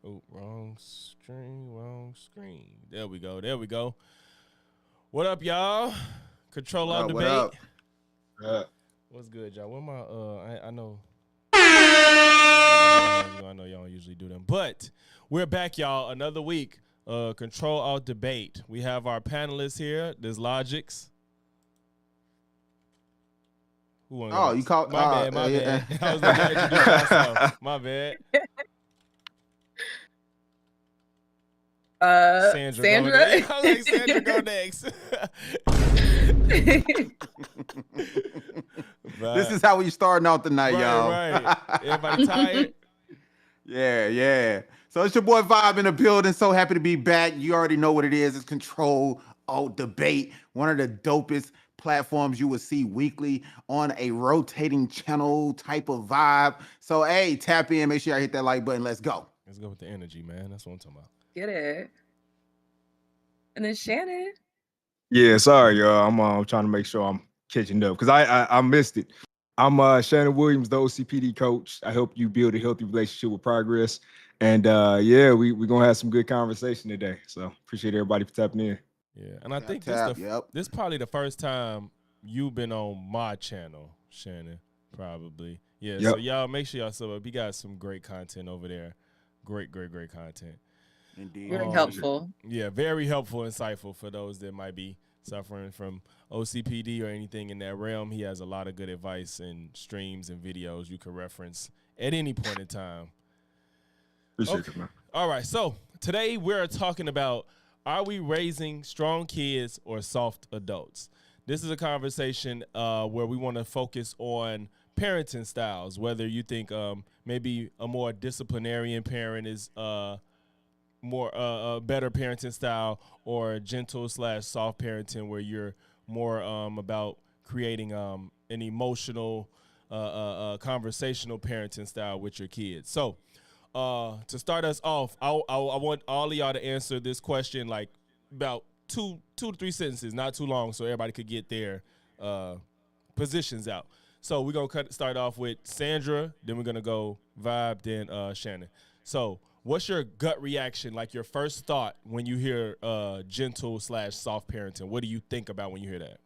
Oh, wrong string, wrong screen. There we go. There we go. What up, y'all? Control Alt What Debate. up? What's good, y'all? Where my I know. I know y'all don't usually do them, but we're back, y'all. Another week. Control Alt Debate. We have our panelists here. There's Logics. Oh, you called my bad. I was letting y'all introduce myself. My bad. Sandra. I was like, Sandra, go next. This is how we starting out tonight, y'all. Right. Everybody tired? Yeah. So it's your boy Vibe in the building. So happy to be back. You already know what it is. It's Control Alt Debate, one of the dopest platforms you will see weekly on a rotating channel type of vibe. So hey, tap in, make sure I hit that like button. Let's go. Let's go with the energy, man. That's what I'm talking about. Get it. And then Shannon. Yeah, sorry, y'all. I'm trying to make sure I'm catching up because I missed it. I'm Shannon Williams, the OCPD coach. I help you build a healthy relationship with progress. And yeah, we're gonna have some good conversation today. So appreciate everybody for tapping in. Yeah, and I think this is probably the first time you've been on my channel, Shannon. Probably. Yeah. Yep. So y'all make sure y'all sub up. We got some great content over there. Great content. Indeed. Very helpful. Yeah, very helpful, insightful for those that might be suffering from OCPD or anything in that realm. He has a lot of good advice and streams and videos you can reference at any point in time. Appreciate it, man. All right, so today we're talking about, are we raising strong kids or soft adults? This is a conversation where we want to focus on parenting styles, whether you think maybe a more disciplinarian parent is more better parenting style, or gentle/soft parenting where you're more about creating an emotional conversational parenting style with your kids. So to start us off, I want all of y'all to answer this question like about two to three sentences, not too long, so everybody could get their positions out. So we're gonna start off with Sandra, then we're gonna go Vibe, then Shannon. So what's your gut reaction, like your first thought when you hear gentle/soft parenting? What do you think about when you hear that?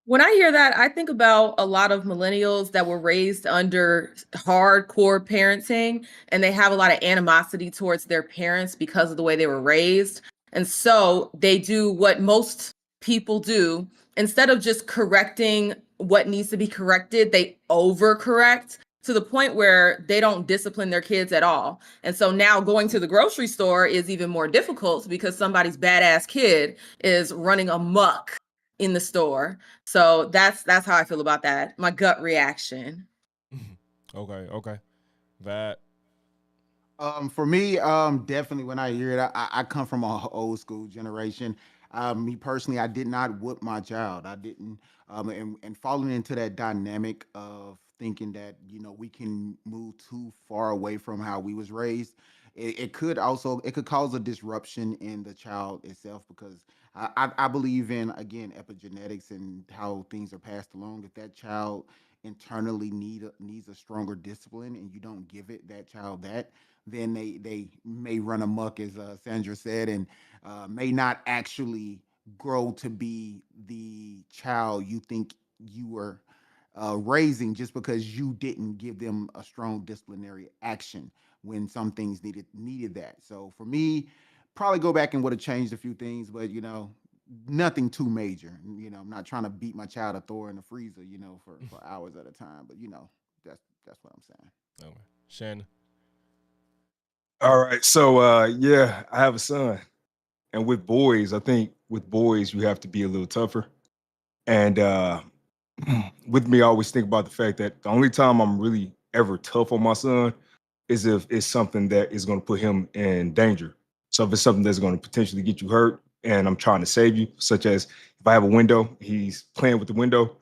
When I hear that, I think about a lot of millennials that were raised under hardcore parenting, and they have a lot of animosity towards their parents because of the way they were raised. And so they do what most people do. Instead of just correcting what needs to be corrected, they overcorrect to the point where they don't discipline their kids at all. And so now going to the grocery store is even more difficult because somebody's badass kid is running amok in the store. So that's how I feel about that. My gut reaction. Okay. That. For me, definitely when I hear it, I come from a old school generation. Me personally, I did not whoop my child. I didn't, and falling into that dynamic of thinking that we can move too far away from how we was raised. It could cause a disruption in the child itself, because I believe in, again, epigenetics and how things are passed along. If that child internally needs a stronger discipline and you don't give that child that, then they may run amok, as Sandra said, and may not actually grow to be the child you think you were raising, just because you didn't give them a strong disciplinary action when some things needed that. So for me, probably go back and would have changed a few things, but nothing too major. I'm not trying to beat my child or throw her in the freezer, for hours at a time. But that's what I'm saying. Okay. Shannon. All right. So yeah, I have a son. And with boys, I think with boys, you have to be a little tougher. And with me, I always think about the fact that the only time I'm really ever tough on my son is if it's something that is going to put him in danger. So if it's something that's going to potentially get you hurt and I'm trying to save you, such as if I have a window, he's playing with the window,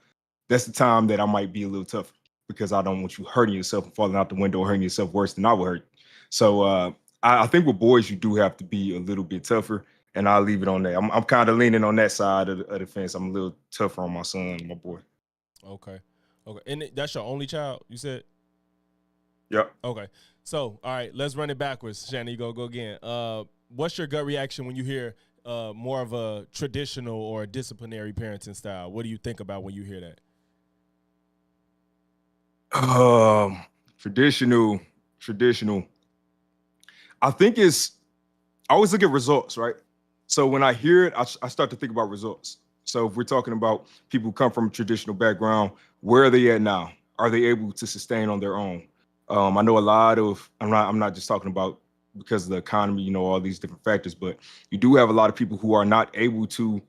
that's the time that I might be a little tougher, because I don't want you hurting yourself and falling out the window or hurting yourself worse than I would hurt. So I think with boys, you do have to be a little bit tougher. And I'll leave it on that. I'm kind of leaning on that side of the fence. I'm a little tougher on my son, my boy. Okay. And that's your only child, you said? Yep. Okay. So, all right, let's run it backwards. Shannon, you go again. What's your gut reaction when you hear more of a traditional or a disciplinary parenting style? What do you think about when you hear that? Traditional, traditional. I think it's I always look at results, right? So when I hear it, I start to think about results. So if we're talking about people who come from a traditional background, where are they at now? Are they able to sustain on their own? I know a lot of. I'm not just talking about because of the economy, all these different factors, but you do have a lot of people who are not able to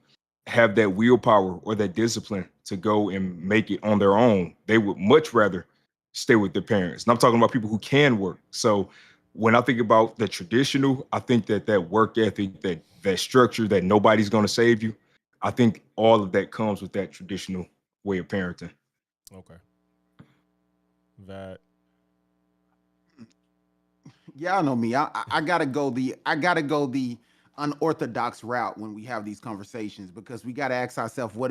have that willpower or that discipline to go and make it on their own. They would much rather stay with their parents. And I'm talking about people who can work. So when I think about the traditional, I think that work ethic, that structure, that nobody's going to save you. I think all of that comes with that traditional way of parenting. Okay. That. Y'all know me. I gotta go the unorthodox route when we have these conversations, because we gotta ask ourselves what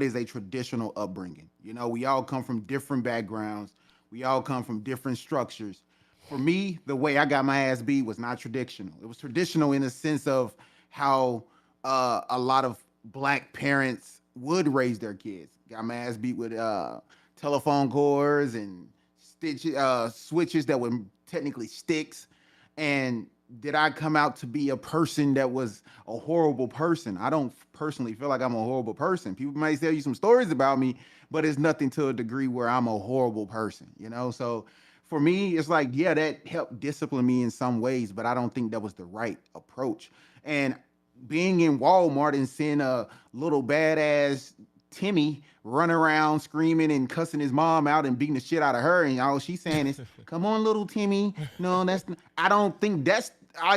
is a traditional upbringing. We all come from different backgrounds. We all come from different structures. For me, the way I got my ass beat was not traditional. It was traditional in the sense of how a lot of black parents would raise their kids. Got my ass beat with telephone cords and switches that were technically sticks. And did I come out to be a person that was a horrible person? I don't personally feel like I'm a horrible person. People might tell you some stories about me, but it's nothing to a degree where I'm a horrible person. So for me, it's like, yeah, that helped discipline me in some ways, but I don't think that was the right approach. And being in Walmart and seeing a little badass Timmy run around screaming and cussing his mom out and beating the shit out of her, and all she's saying is, "Come on, little Timmy." No, I don't think that's.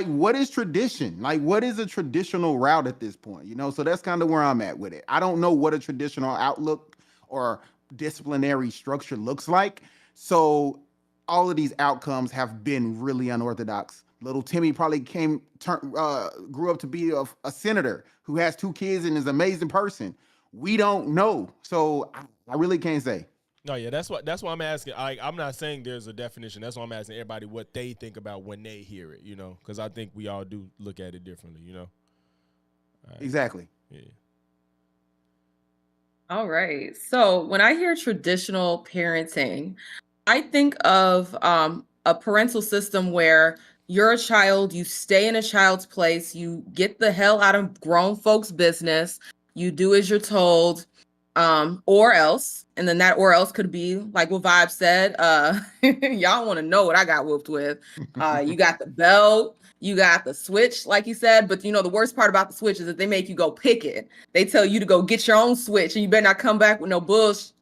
What is tradition? Like, what is a traditional route at this point? So that's kind of where I'm at with it. I don't know what a traditional outlook or disciplinary structure looks like. So all of these outcomes have been really unorthodox. Little Timmy probably grew up to be a senator who has 2 kids and is an amazing person. We don't know, so I really can't say. No, yeah, that's why I'm asking. I'm not saying there's a definition. That's why I'm asking everybody what they think about when they hear it. Because I think we all do look at it differently. All right. Exactly. Yeah. All right. So when I hear traditional parenting, I think of a parental system where you're a child, you stay in a child's place, you get the hell out of grown folks' business, you do as you're told, or else. And then that or else could be like what Vibe said. Y'all want to know what I got whooped with. You got the belt, you got the switch, like you said. But the worst part about the switch is that they make you go pick it. They tell you to go get your own switch, and you better not come back with no bullshit.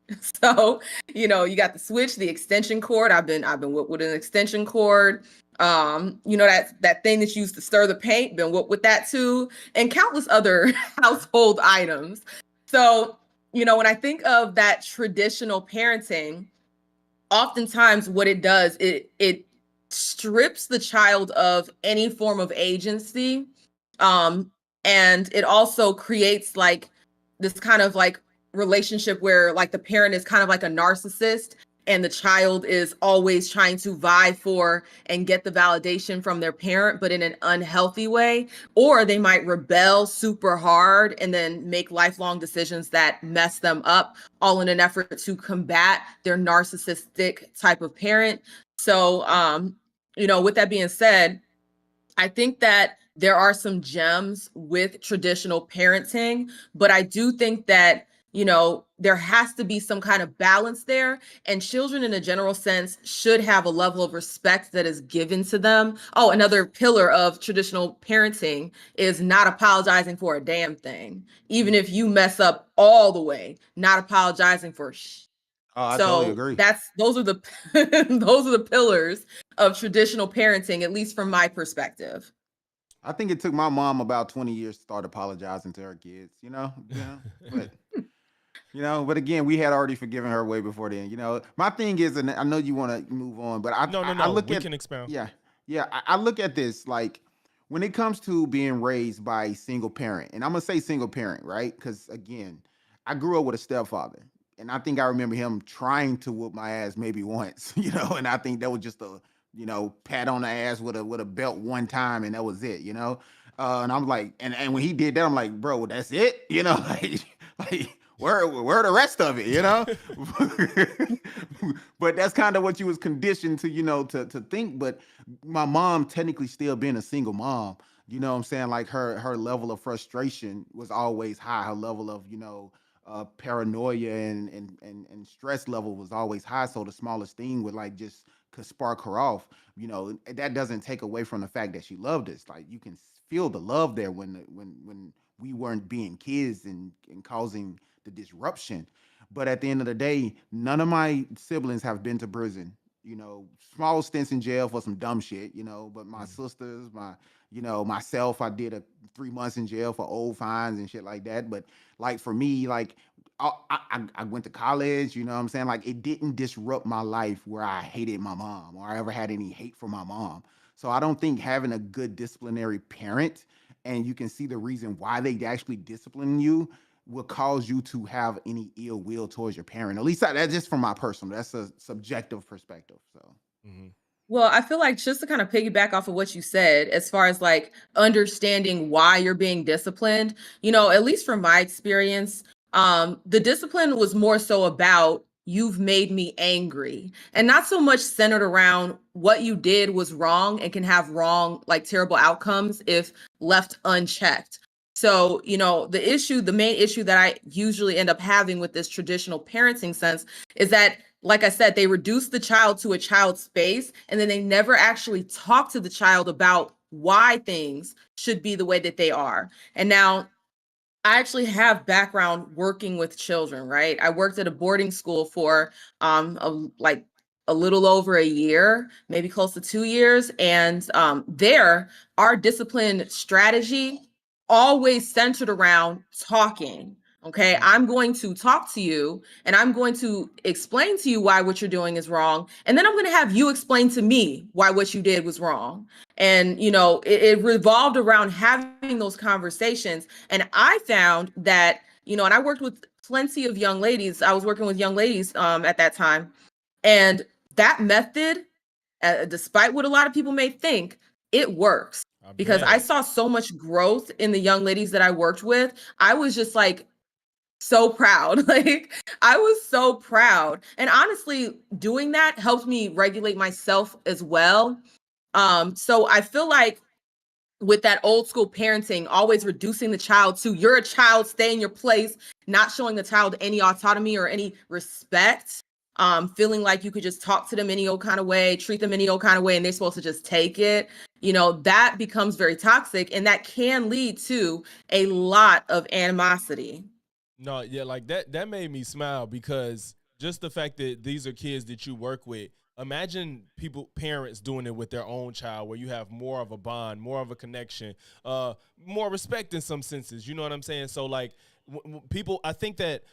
So, you got the switch, the extension cord. I've been whipped with an extension cord. That thing that you used to stir the paint, been whipped with that too, and countless other household items. So, when I think of that traditional parenting, oftentimes what it does, it strips the child of any form of agency. And it also creates like this kind of like relationship where like the parent is kind of like a narcissist, and the child is always trying to vie for and get the validation from their parent, but in an unhealthy way. Or they might rebel super hard and then make lifelong decisions that mess them up, all in an effort to combat their narcissistic type of parent. So, with that being said, I think that there are some gems with traditional parenting, but I do think that, there has to be some kind of balance there. And children, in a general sense, should have a level of respect that is given to them. Oh, another pillar of traditional parenting is not apologizing for a damn thing. Even if you mess up all the way, not apologizing for Oh, I totally so agree. those are the those are the pillars of traditional parenting, at least from my perspective. I think it took my mom about 20 years to start apologizing to her kids. But but again, we had already forgiven her way before then. My thing is, and I know you want to move on, but No, no, I no. look We at can expound. yeah, yeah. I look at this like when it comes to being raised by a single parent, and I'm gonna say single parent, right? Because again, I grew up with a stepfather, and I think I remember him trying to whoop my ass maybe once, and I think that was just pat on the ass with a belt one time, and that was it. And I'm like, and when he did that, I'm like, bro, that's it. Like where the rest of it. But that's kind of what you was conditioned to, to think. But my mom, technically still being a single mom, what I'm saying, like her level of frustration was always high. Her level of paranoia and stress level was always high. So the smallest thing would like just could spark her off. That doesn't take away from the fact that she loved us. Like you can feel the love there when we weren't being kids and causing the disruption. But at the end of the day, none of my siblings have been to prison. Small stints in jail for some dumb shit. But my sisters, myself, I did 3 months in jail for old fines and shit like that. But like for me, like I went to college. What I'm saying, like it didn't disrupt my life where I hated my mom or I ever had any hate for my mom. So I don't think having a good disciplinary parent and you can see the reason why they actually discipline you will cause you to have any ill will towards your parent. At least that's just from my personal. That's a subjective perspective. So. Mm-hmm. Well, I feel like just to kind of piggyback off of what you said, as far as like understanding why you're being disciplined, at least from my experience, the discipline was more so about you've made me angry and not so much centered around what you did was wrong and can have wrong, like terrible outcomes if left unchecked. So, the main issue that I usually end up having with this traditional parenting sense is that, like I said, they reduce the child to a child space, and then they never actually talk to the child about why things should be the way that they are. And now I actually have background working with children, right? I worked at a boarding school for a little over a year, maybe close to 2 years. And there, our discipline strategy always centered around talking. Okay, I'm going to talk to you and I'm going to explain to you why what you're doing is wrong. And then I'm going to have you explain to me why what you did was wrong. And, it revolved around having those conversations. And I found that, and I worked with plenty of young ladies. I was working with young ladies at that time. And that method, despite what a lot of people may think, it works. Because I saw so much growth in the young ladies that I worked with. I was just like, so proud. Like I was so proud. And honestly, doing that helped me regulate myself as well. So I feel like with that old school parenting, always reducing the child to you're a child, stay in your place, not showing the child any autonomy or any respect, feeling like you could just talk to them any old kind of way, treat them any old kind of way, and they're supposed to just take it. That becomes very toxic, and that can lead to a lot of animosity. No, yeah, like that made me smile because just the fact that these are kids that you work with. Imagine parents doing it with their own child where you have more of a bond, more of a connection, more respect in some senses. You know what I'm saying? So like people, I think that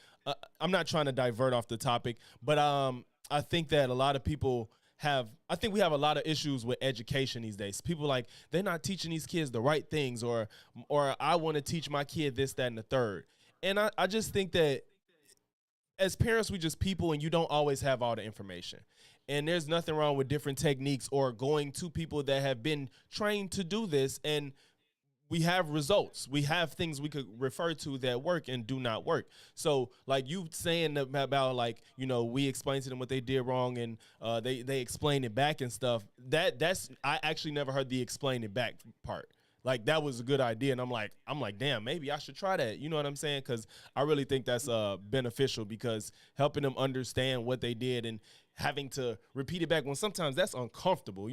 I'm not trying to divert off the topic, but I think that a lot of people I think we have a lot of issues with education these days. People like they're not teaching these kids the right things or I want to teach my kid this, that, and the third. And I just think that as parents, we just people and you don't always have all the information. And there's nothing wrong with different techniques or going to people that have been trained to do this. And we have results. We have things we could refer to that work and do not work. So like you saying about like, we explained to them what they did wrong and they explained it back and stuff. That's I actually never heard the explain it back part. Like that was a good idea, and I'm like, damn, maybe I should try that. You know what I'm saying? Because I really think that's beneficial because helping them understand what they did and having to repeat it back when sometimes that's uncomfortable.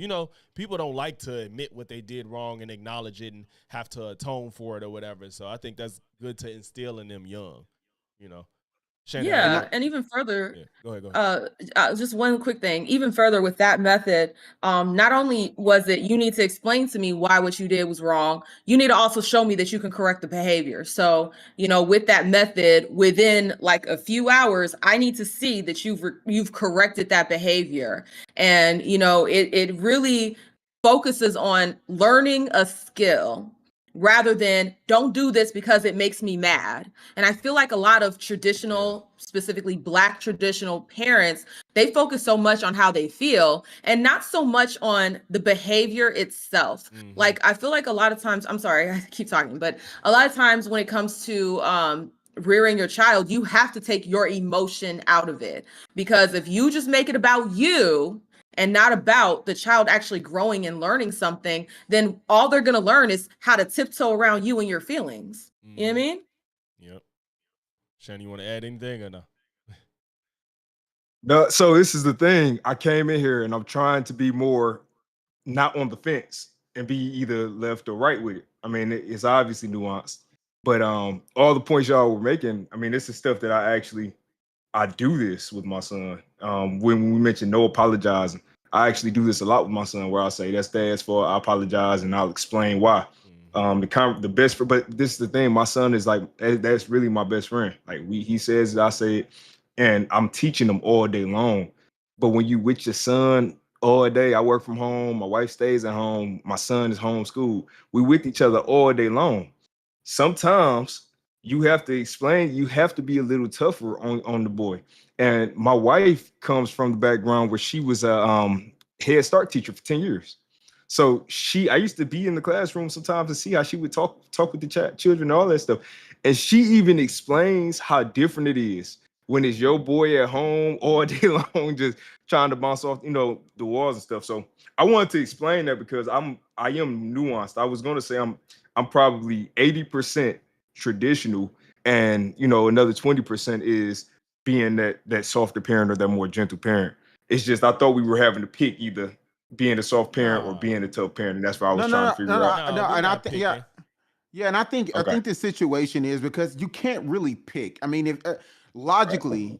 People don't like to admit what they did wrong and acknowledge it and have to atone for it or whatever. So I think that's good to instill in them young. Shannon, Yeah, and even further, yeah, go ahead. just one quick thing. Even further with that method, not only was it you need to explain to me why what you did was wrong, you need to also show me that you can correct the behavior. So, with that method, within like a few hours, I need to see that you've corrected that behavior, and it really focuses on learning a skill. rather than don't do this because it makes me mad. And I feel like a lot of traditional, specifically Black traditional parents, they focus so much on how they feel and not so much on the behavior itself. Like, I feel like a lot of times, I'm sorry, I keep talking, but a lot of times when it comes to rearing your child, you have to take your emotion out of it. Because if you just make it about you and not about the child actually growing and learning something, then all they're going to learn is how to tiptoe around you and your feelings. You know what I mean? Yep. Shannon, you want to add anything or no? No, so this is the thing. I came in here and I'm trying to be more not on the fence and be either left or right with it. I mean, it's obviously nuanced, but all the points y'all were making, I mean, this is stuff that I do this with my son. When we mentioned no apologizing, I actually do this a lot with my son, where I say that's dad's fault, I apologize, and I'll explain why. The best for, but this is the thing. My son is like that's really my best friend. Like he says it, I say it, and I'm teaching him all day long. But when you with your son all day, I work from home, my wife stays at home, my son is homeschooled. We with each other all day long. Sometimes you have to explain, you have to be a little tougher on the boy. And my wife comes from the background where she was a Head Start teacher for 10 years. So I used to be in the classroom sometimes to see how she would talk with the children and all that stuff. And she even explains how different it is when it's your boy at home all day long, just trying to bounce off, the walls and stuff. So I wanted to explain that because I am nuanced. I was going to say I'm probably 80% traditional, and another 20% is being that softer parent or that more gentle parent. It's just I thought we were having to pick either being a soft parent or Nah. being a tough parent, and that's what I was No, trying no, to no, figure no, out. no, No, no. we're And I not think, picking. yeah, and I Okay. think the situation is because you can't really pick. I mean, if logically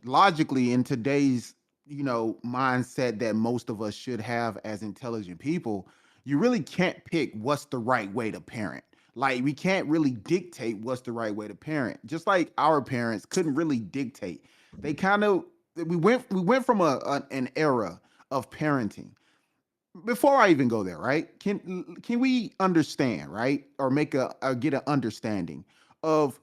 in today's mindset that most of us should have as intelligent people, you really can't pick what's the right way to parent. Like we can't really dictate what's the right way to parent. Just like our parents couldn't really dictate. They kind of we went from an era of parenting. Before I even go there, right? Can we understand, right, or make or get an understanding of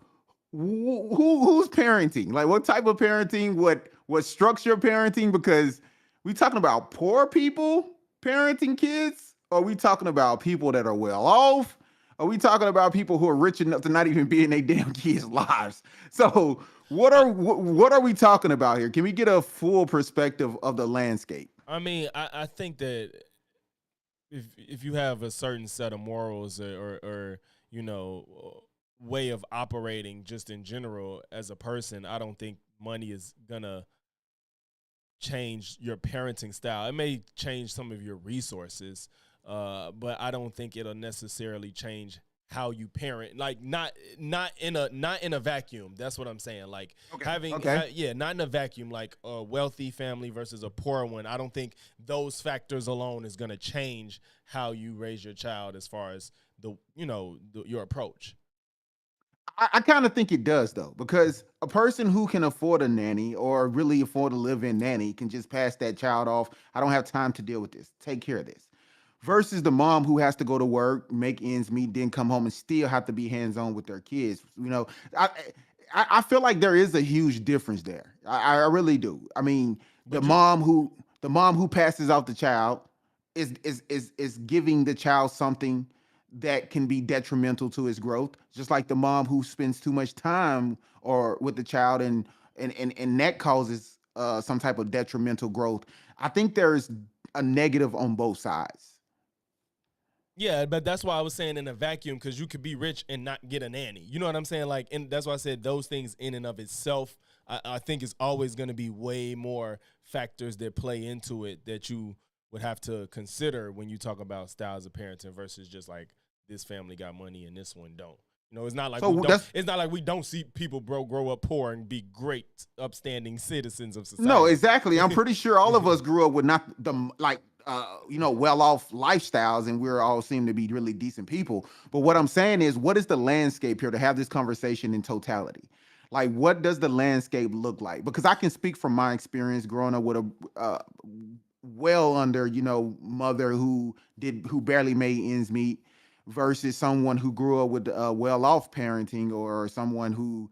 who's parenting? Like, what type of parenting? What structure of parenting? Because we talking about poor people parenting kids, or are we talking about people that are well off? Are we talking about people who are rich enough to not even be in their damn kids' lives? So, what are we talking about here? Can we get a full perspective of the landscape? I mean, I think that if you have a certain set of morals or way of operating just in general as a person, I don't think money is gonna change your parenting style. It may change some of your resources, but I don't think it'll necessarily change how you parent. Like not in a vacuum. That's what I'm saying. Like not in a vacuum. Like a wealthy family versus a poor one. I don't think those factors alone is gonna change how you raise your child as far as your approach. I kind of think it does though, because a person who can afford a nanny or really afford a live-in nanny can just pass that child off. I don't have time to deal with this. Take care of this. Versus the mom who has to go to work, make ends meet, then come home and still have to be hands-on with their kids. I I feel like there is a huge difference there. I really do. I mean, the But you, mom who the mom who passes off the child is giving the child something that can be detrimental to his growth, just like the mom who spends too much time or with the child and that causes some type of detrimental growth. I think there's a negative on both sides. Yeah, but that's why I was saying in a vacuum, because you could be rich and not get a nanny. You know what I'm saying? Like, and that's why I said those things in and of itself, I think is always going to be way more factors that play into it that you would have to consider when you talk about styles of parenting versus just like this family got money and this one don't. It's not like we So don't. that's It's not like we don't see people grow up poor and be great, upstanding citizens of No, society. exactly. I'm pretty sure all of us grew up with not the like well off lifestyles, and we're all seem to be really decent people. But what I'm saying is, what is the landscape here to have this conversation in totality? Like, what does the landscape look like? Because I can speak from my experience growing up with a well under mother who barely made ends meet, versus someone who grew up with well-off parenting, or someone who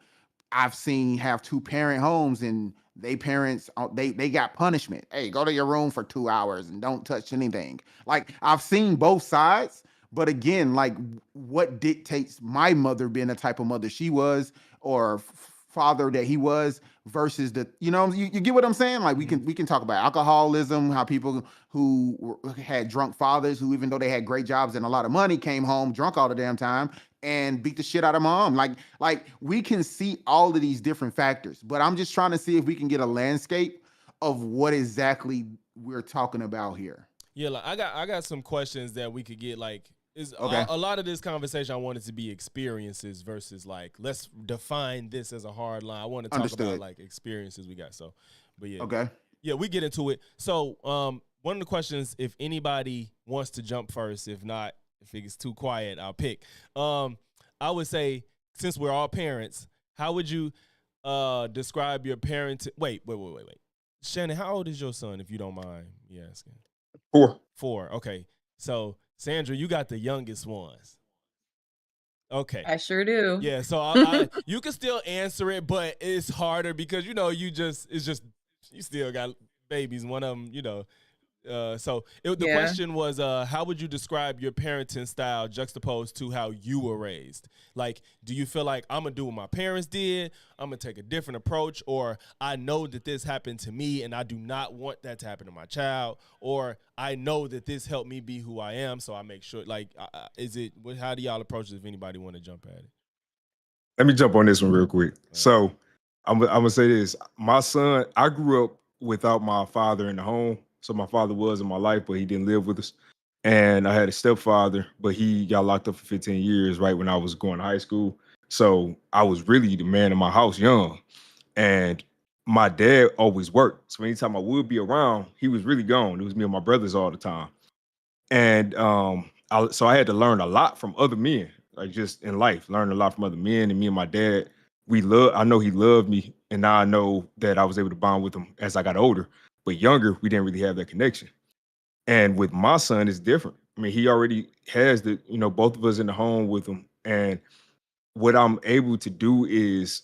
I've seen have two-parent homes and they parents they got punishment. Hey, go to your room for 2 hours and don't touch anything. Like, I've seen both sides, but again, like, what dictates my mother being the type of mother she was, or father that he was, versus the, you get what I'm saying? Like, we can talk about alcoholism, how people who had drunk fathers, who, even though they had great jobs and a lot of money, came home drunk all the damn time and beat the shit out of mom. Like, we can see all of these different factors, but I'm just trying to see if we can get a landscape of what exactly we're talking about here. Yeah, like I got some questions that we could get. Like, Okay. a lot of this conversation I wanted to be experiences versus, like, let's define this as a hard line. I want to talk about, Understood. like, experiences we got. So, but yeah, Okay. yeah, we get into it. So, one of the questions, if anybody wants to jump first, if not, if it's too quiet, I'll pick. I would say, since we're all parents, how would you describe your parent? Wait. Shannon, how old is your son, if you don't mind me asking? 4. 4. Okay. So, Sandra, you got the youngest ones. Okay. I sure do. Yeah. So I you can still answer it, but it's harder because you still got babies. One of them, the Yeah. question was, how would you describe your parenting style juxtaposed to how you were raised? Like, do you feel like I'm gonna do what my parents did? I'm gonna take a different approach, or I know that this happened to me and I do not want that to happen to my child, or I know that this helped me be who I am, so I make sure. Like, how do y'all approach it? If anybody want to jump at it? Let me jump on this one real quick. So I'm gonna say this. My son, I grew up without my father in the home. So my father was in my life, but he didn't live with us. And I had a stepfather, but he got locked up for 15 years right when I was going to high school. So I was really the man in my house young. And my dad always worked. So anytime I would be around, he was really gone. It was me and my brothers all the time. And so I had to learn a lot from other men, like, just in life, learn a lot from other men. And me and my dad, I know he loved me, and now I know that I was able to bond with him as I got older. But younger, we didn't really have that connection. And with my son, it's different. I mean, he already has both of us in the home with him. And what I'm able to do is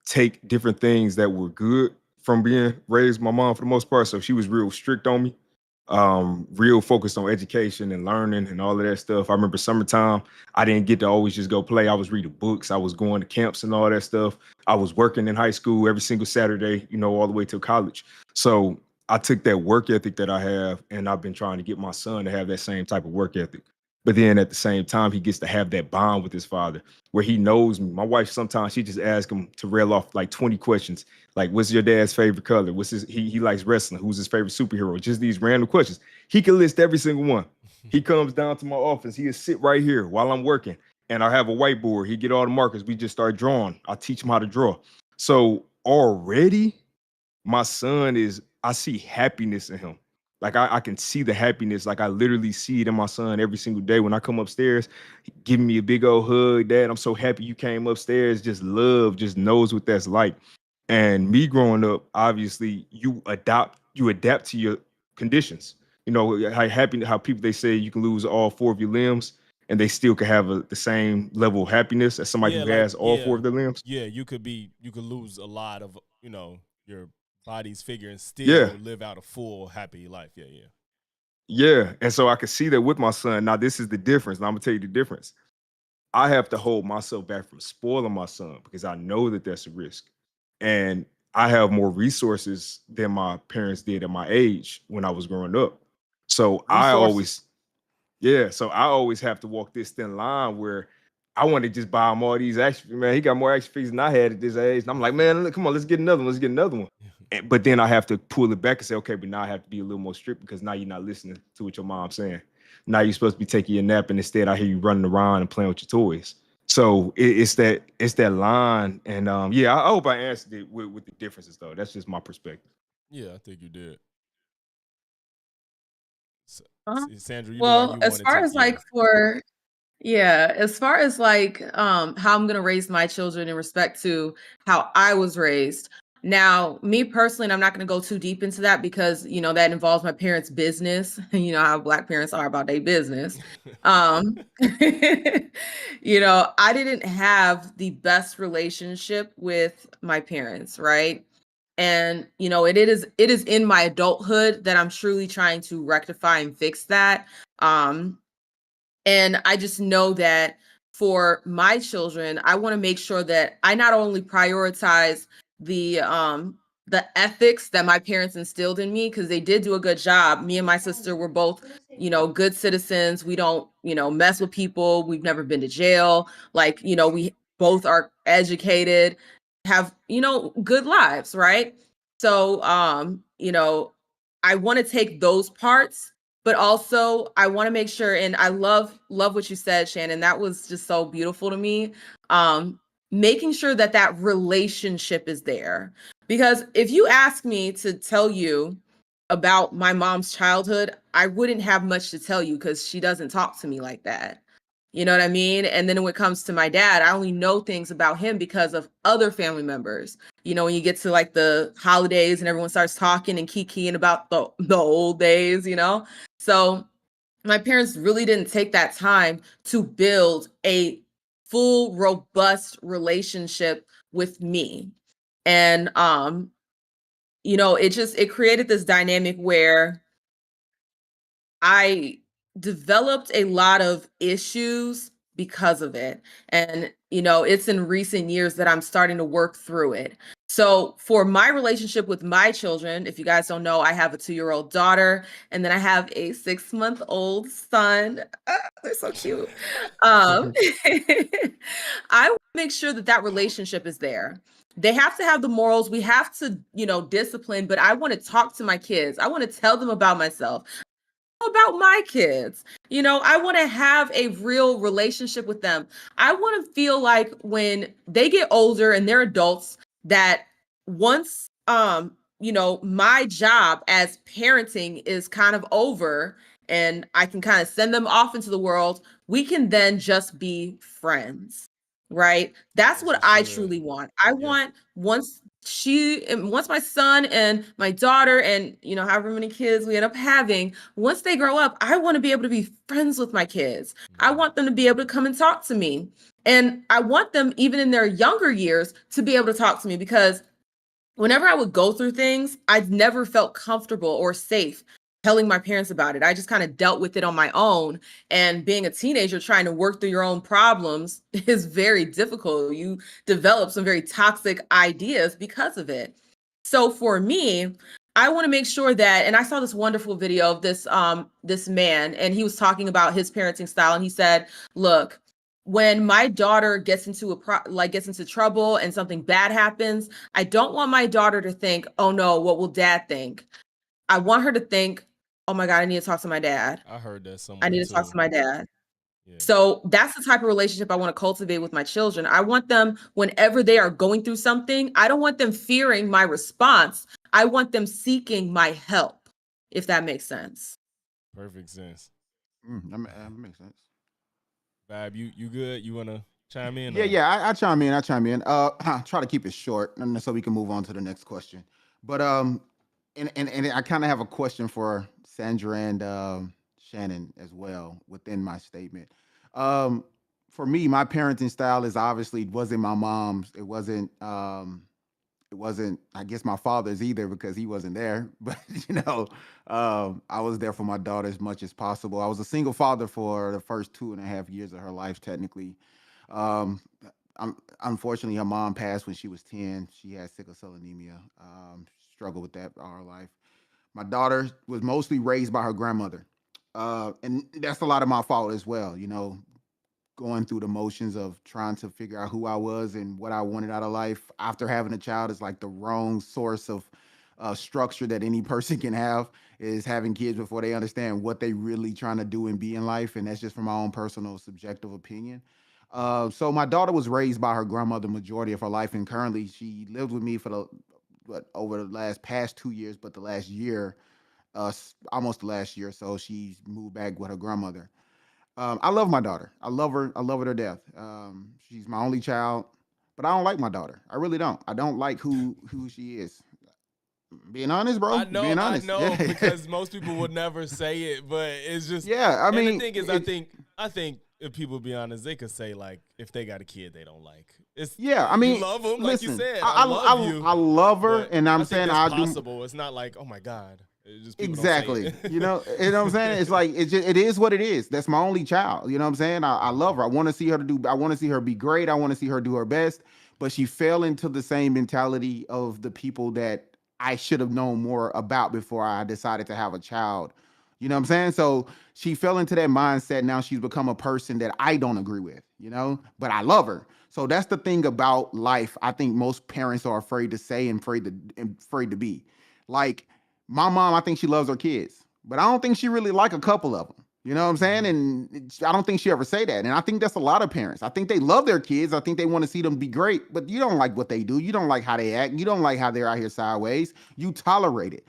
take different things that were good from being raised by my mom, for the most part. So she was real strict on me, real focused on education and learning and all of that stuff. I remember summertime, I didn't get to always just go play. I was reading books. I was going to camps and all that stuff. I was working in high school every single Saturday, all the way to college. So I took that work ethic that I have, and I've been trying to get my son to have that same type of work ethic. But then at the same time, he gets to have that bond with his father where he knows me. My wife, sometimes she just asks him to rail off like 20 questions. Like, what's your dad's favorite color? He likes wrestling. Who's his favorite superhero? Just these random questions. He can list every single one. He comes down to my office. He'll sit right here while I'm working. And I have a whiteboard. He get all the markers. We just start drawing. I teach him how to draw. So already my son I see happiness in him. Like, I can see the happiness. Like, I literally see it in my son every single day when I come upstairs, giving me a big old hug. Dad, I'm so happy you came upstairs. Just love, just knows what that's like. And me growing up, obviously, you adapt to your conditions. How people, they say you can lose all 4 of your limbs and they still can have the same level of happiness as somebody who has all 4 of their limbs. Yeah, you could lose a lot of your body's figure and still live out a full happy life. Yeah. And so I can see that with my son. Now, this is the difference. And I'm gonna tell you the difference. I have to hold myself back from spoiling my son because I know that that's a risk. And I have more resources than my parents did at my age when I was growing up. So Resources. so I always have to walk this thin line where I want to just buy him all these action. Man, he got more action figures than I had at this age. And I'm like, man, look, come on, let's get another one. Let's get another one. But then I have to pull it back and say, okay, but now I have to be a little more strict because now you're not listening to what your mom's saying. Now you're supposed to be taking your nap, and instead I hear you running around and playing with your toys. So it's that line. And I hope I answered it with the differences, though. That's just my perspective. Yeah, I think you did. Sandra, you Well, as far as how I'm gonna raise my children in respect to how I was raised, Now, me personally, and I'm not going to go too deep into that because, that involves my parents' business. You know how Black parents are about their business. I didn't have the best relationship with my parents, right? And, it is in my adulthood that I'm truly trying to rectify and fix that. And I just know that for my children, I want to make sure that I not only prioritize the ethics that my parents instilled in me, because they did do a good job. Me and my sister were both, good citizens. We don't, mess with people. We've never been to jail. Like, we both are educated, have, good lives, right? So I want to take those parts, but also I want to make sure, and I love what you said, Shannon. That was just so beautiful to me. Making sure that relationship is there, because if you ask me to tell you about my mom's childhood, I wouldn't have much to tell you because she doesn't talk to me like that. You know what I mean? And then when it comes to my dad, I only know things about him because of other family members. When you get to like the holidays and everyone starts talking and kikiing about the old days, So my parents really didn't take that time to build a full, robust relationship with me. And it created this dynamic where I developed a lot of issues because of it. And, it's in recent years that I'm starting to work through it. So for my relationship with my children, if you guys don't know, I have a 2-year-old daughter, and then I have a 6-month-old son. They're so cute. I make sure that relationship is there. They have to have the morals. We have to, discipline, but I want to talk to my kids. I want to tell them about myself, about my kids. I want to have a real relationship with them. I want to feel like when they get older and they're adults, that once my job as parenting is kind of over and I can kind of send them off into the world, we can then just be friends. Right? That's As what it I should. truly want. I Yeah. want once my son and my daughter and however many kids we end up having, once they grow up, I want to be able to be friends with my kids. I want them to be able to come and talk to me, and I want them, even in their younger years, to be able to talk to me, because whenever I would go through things, I'd never felt comfortable or safe telling my parents about it. I just kind of dealt with it on my own. And being a teenager trying to work through your own problems is very difficult. You develop some very toxic ideas because of it. So for me, I want to make sure that, and I saw this wonderful video of this man, and he was talking about his parenting style, and he said, look, when my daughter gets into gets into trouble and something bad happens, I don't want my daughter to think, oh no, what will dad think? I want her to think, oh my God, I need to talk to my dad. I heard that I somewhere need to talk too. to my dad. Yeah. So that's the type of relationship I want to cultivate with my children. I want them, whenever they are going through something, I don't want them fearing my response. I want them seeking my help, if that makes sense. Perfect sense. That makes sense. Vibe, you good? You wanna chime in? Yeah, Or? yeah. I chime in. I chime in. Try to keep it short, and so we can move on to the next question. But and I kind of have a question for Sandra and Shannon as well within my statement. Um, for me, my parenting style is obviously wasn't my mom's. It wasn't, I guess, my father's either because he wasn't there. But I was there for my daughter as much as possible. I was a single father for the first 2.5 years of her life, technically. Um, Unfortunately, her mom passed when she was 10. She had sickle cell anemia. Struggled with that all her life. My daughter was mostly raised by her grandmother. And that's a lot of my fault as well. Going through the motions of trying to figure out who I was and what I wanted out of life after having a child is like the wrong source of structure that any person can have, is having kids before they understand what they really trying to do and be in life. And that's just from my own personal subjective opinion. So my daughter was raised by her grandmother majority of her life, and currently she lived with me for over the past 2 years, but the last year, almost the last year, so she's moved back with her grandmother. I love my daughter. I love her. I love her to death. She's my only child, but I don't like my daughter. I really don't. I don't like who she is. Being honest, bro. Being I honest. know, Yeah. because most people would never say it, but it's just. Yeah, I And the mean, thing is, I think if people be honest, they could say like if they got a kid they don't like. It's yeah, I you mean, love them, like you listen, said. I love you, I love her, but and I'm I think saying that's I do possible. It's not like, oh my god, it's just people don't say exactly. it. You know what I'm saying? It's like it is what it is. That's my only child. You know what I'm saying? I love her. I want to see her I want to see her be great. I want to see her do her best. But she fell into the same mentality of the people that I should have known more about before I decided to have a child. You know what I'm saying? So she fell into that mindset. Now she's become a person that I don't agree with, but I love her. So that's the thing about life. I think most parents are afraid to say and afraid to be. Like my mom, I think she loves her kids, but I don't think she really like a couple of them. You know what I'm saying? And I don't think she ever say that. And I think that's a lot of parents. I think they love their kids. I think they want to see them be great, but you don't like what they do. You don't like how they act. You don't like how they're out here sideways. You tolerate it.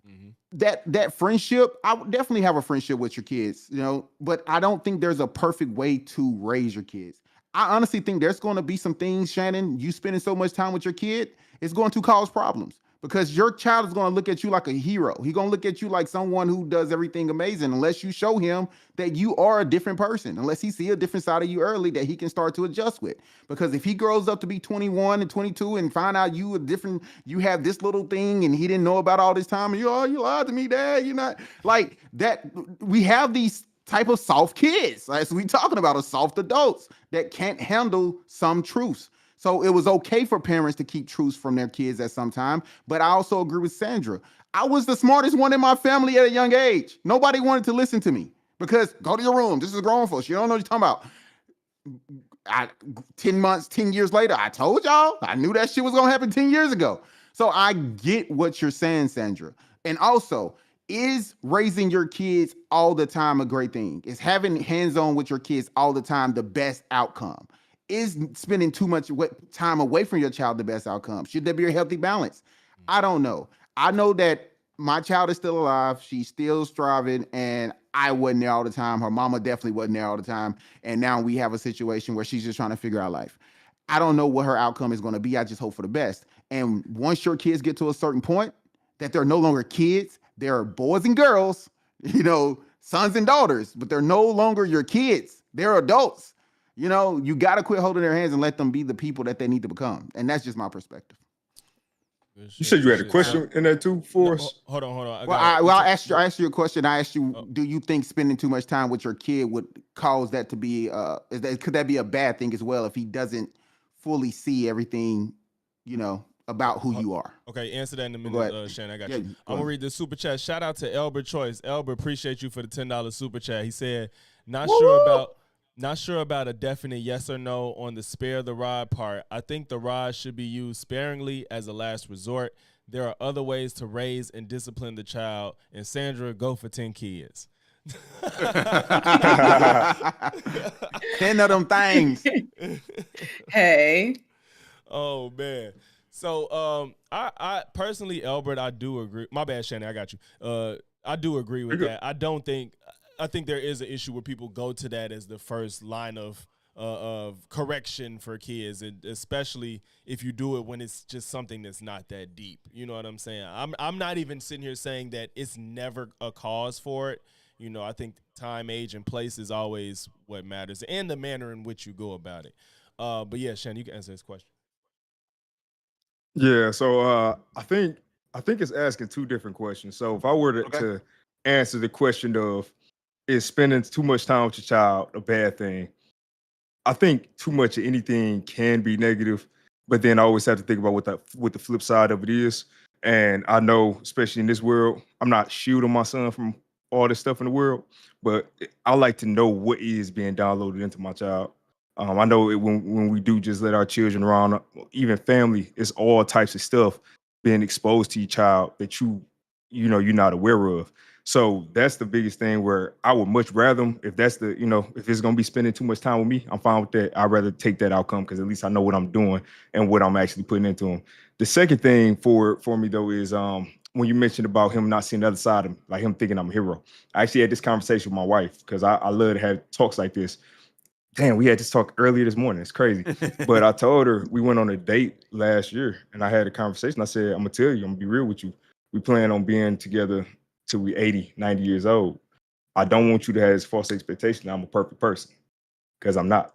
Mhm. That friendship, I would definitely have a friendship with your kids, but I don't think there's a perfect way to raise your kids. I honestly think there's going to be some things, Shannon, you spending so much time with your kid, it's going to cause problems because your child is going to look at you like a hero. He's going to look at you like someone who does everything amazing unless you show him that you are a different person, unless he see a different side of you early that he can start to adjust with. Because if he grows up to be 21 and 22 and find out you have this little thing and he didn't know about all this time, and you lied to me, dad. You're not like that. We have these type of soft kids. As we talking about, are soft adults that can't handle some truths. So it was okay for parents to keep truths from their kids at some time. But I also agree with Sandra. I was the smartest one in my family at a young age. Nobody wanted to listen to me because go to your room. This is grown folks. You don't know what you're talking about. 10 years later, I told y'all. I knew that shit was gonna happen 10 years ago. So I get what you're saying, Sandra. And also, is raising your kids all the time a great thing? Is having hands-on with your kids all the time the best outcome? Is spending too much time away from your child the best outcome? Should there be a healthy balance? I don't know. I know that my child is still alive. She's still striving, and I wasn't there all the time. Her mama definitely wasn't there all the time. And now we have a situation where she's just trying to figure out life. I don't know what her outcome is going to be. I just hope for the best. And once your kids get to a certain point, that they're no longer kids, they're boys and girls, sons and daughters, but they're no longer your kids. They're adults. You got to quit holding their hands and let them be the people that they need to become. And that's just my perspective. You said you had a question in there too for us? Hold on. I asked you a question. I asked you, do you think spending too much time with your kid would cause that to be, could that be a bad thing as well if he doesn't fully see everything, about who you are? Okay, answer that in a minute, Shannon. I got you. I'm going to read the super chat. Shout out to Elbert Choice. Elbert, appreciate you for the $10 super chat. He said, not sure about a definite yes or no on the spare the rod part. I think the rod should be used sparingly as a last resort. There are other ways to raise and discipline the child. And Sandra, go for 10 kids. 10 of them things. Hey. Oh, man. So I personally, Albert, I do agree. My bad, Shannon, I got you. I do agree with that. I think there is an issue where people go to that as the first line of correction for kids, and especially if you do it when it's just something that's not that deep. You know what I'm saying? I'm not even sitting here saying that it's never a cause for it. I think time, age, and place is always what matters, and the manner in which you go about it. But yeah, Shannon, you can answer this question. Yeah, so I think it's asking two different questions. So if I were to answer the question of is spending too much time with your child a bad thing, I think too much of anything can be negative, but then I always have to think about what the flip side of it is. And I know, especially in this world, I'm not shielding my son from all this stuff in the world, but I like to know what is being downloaded into my child. I know when we do just let our children around, even family, it's all types of stuff being exposed to your child that you're not aware of. So that's the biggest thing where I would much rather if that's if it's gonna be spending too much time with me, I'm fine with that. I'd rather take that outcome because at least I know what I'm doing and what I'm actually putting into him. The second thing for me though is when you mentioned about him not seeing the other side of him, like him thinking I'm a hero. I actually had this conversation with my wife because I love to have talks like this. Damn, we had this talk earlier this morning. It's crazy. But I told her we went on a date last year and I had a conversation. I said, I'm gonna tell you, I'm gonna be real with you. We plan on being together till we 80, 90 years old. I don't want you to have this false expectation that I'm a perfect person, because I'm not.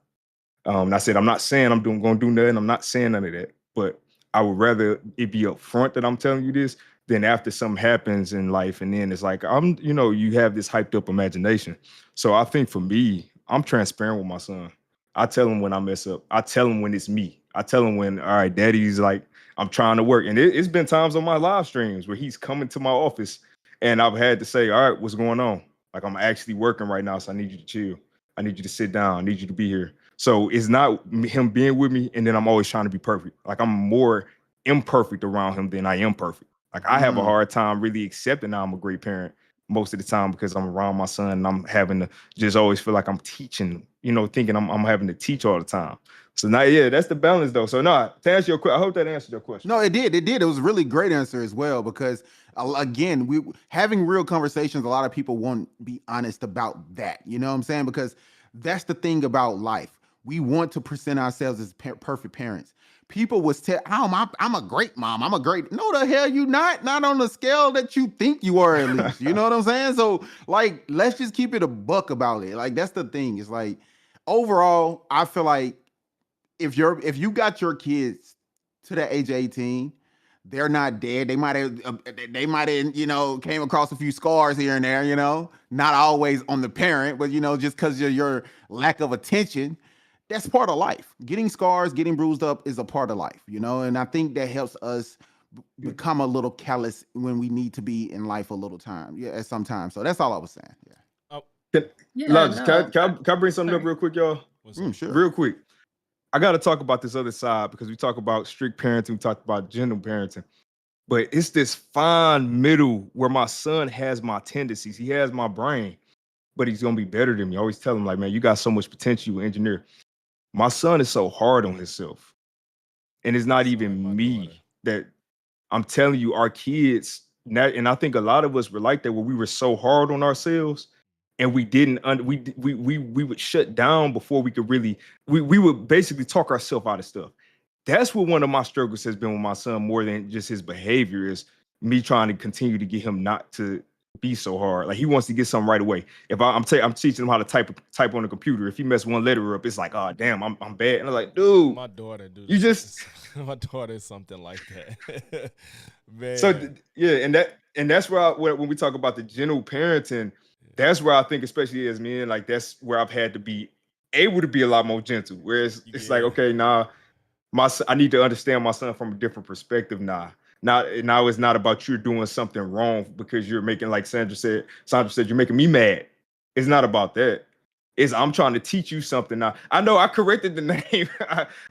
And I said, I'm not saying I'm gonna do nothing. I'm not saying none of that. But I would rather it be upfront that I'm telling you this than after something happens in life. And then it's like, you have this hyped up imagination. So I think for me, I'm transparent with my son. I tell him when I mess up. I tell him when it's me. I tell him when, all right, daddy's like, I'm trying to work. And it's been times on my live streams where he's coming to my office and I've had to say, all right, what's going on? Like, I'm actually working right now, so I need you to chill. I need you to sit down. I need you to be here. So it's not him being with me, and then I'm always trying to be perfect. Like, I'm more imperfect around him than I am perfect. Like, I have a hard time really accepting I'm a great parent most of the time because I'm around my son and I'm having to just always feel like I'm teaching, thinking I'm having to teach all the time. So now, yeah, that's the balance though. So no, to answer your question, I hope that answered your question. No, it did. It did. It was a really great answer as well because again, we having real conversations. A lot of people won't be honest about that. You know what I'm saying? Because that's the thing about life. We want to present ourselves as perfect parents. People was tell, oh, I'm a great mom. I'm a great. No, the hell you not. Not on the scale that you think you are at least. You know what I'm saying? So like, let's just keep it a buck about it. Like that's the thing. It's like overall, I feel like if you got your kids to the age of 18, they're not dead. They might have came across a few scars here and there, not always on the parent, but just because of your lack of attention, that's part of life. Getting scars, getting bruised up is a part of life, and I think that helps us become a little callous when we need to be in life a little time. Yeah, at some time. So that's all I was saying. Yeah. Can I bring something up real quick, y'all? Sure. Real quick. I got to talk about this other side because we talk about strict parenting, we talk about gentle parenting, but it's this fine middle where my son has my tendencies. He has my brain, but he's going to be better than me. I always tell him like, man, you got so much potential, you engineer. My son is so hard on himself. And it's not even me that I'm telling you, our kids, and I think a lot of us were like that, where we were so hard on ourselves and we didn't we would shut down before we could really we would basically talk ourselves out of stuff. That's what one of my struggles has been with my son, more than just his behavior, is me trying to continue to get him not to be so hard. Like, he wants to get something right away. If I'm teaching him how to type on the computer. If he mess one letter up, it's like, oh damn, I'm bad. And I'm like, dude, my daughter do you just my daughter is something like that. Man. So yeah, and that's where when we talk about the general parenting, that's where I think, especially as men, like that's where I've had to be able to be a lot more gentle. Whereas it's like, okay, nah, I need to understand my son from a different perspective now. Now it's not about you're doing something wrong because you're making, like Sandra said, you're making me mad. It's not about that. I'm trying to teach you something now. I know I corrected the name.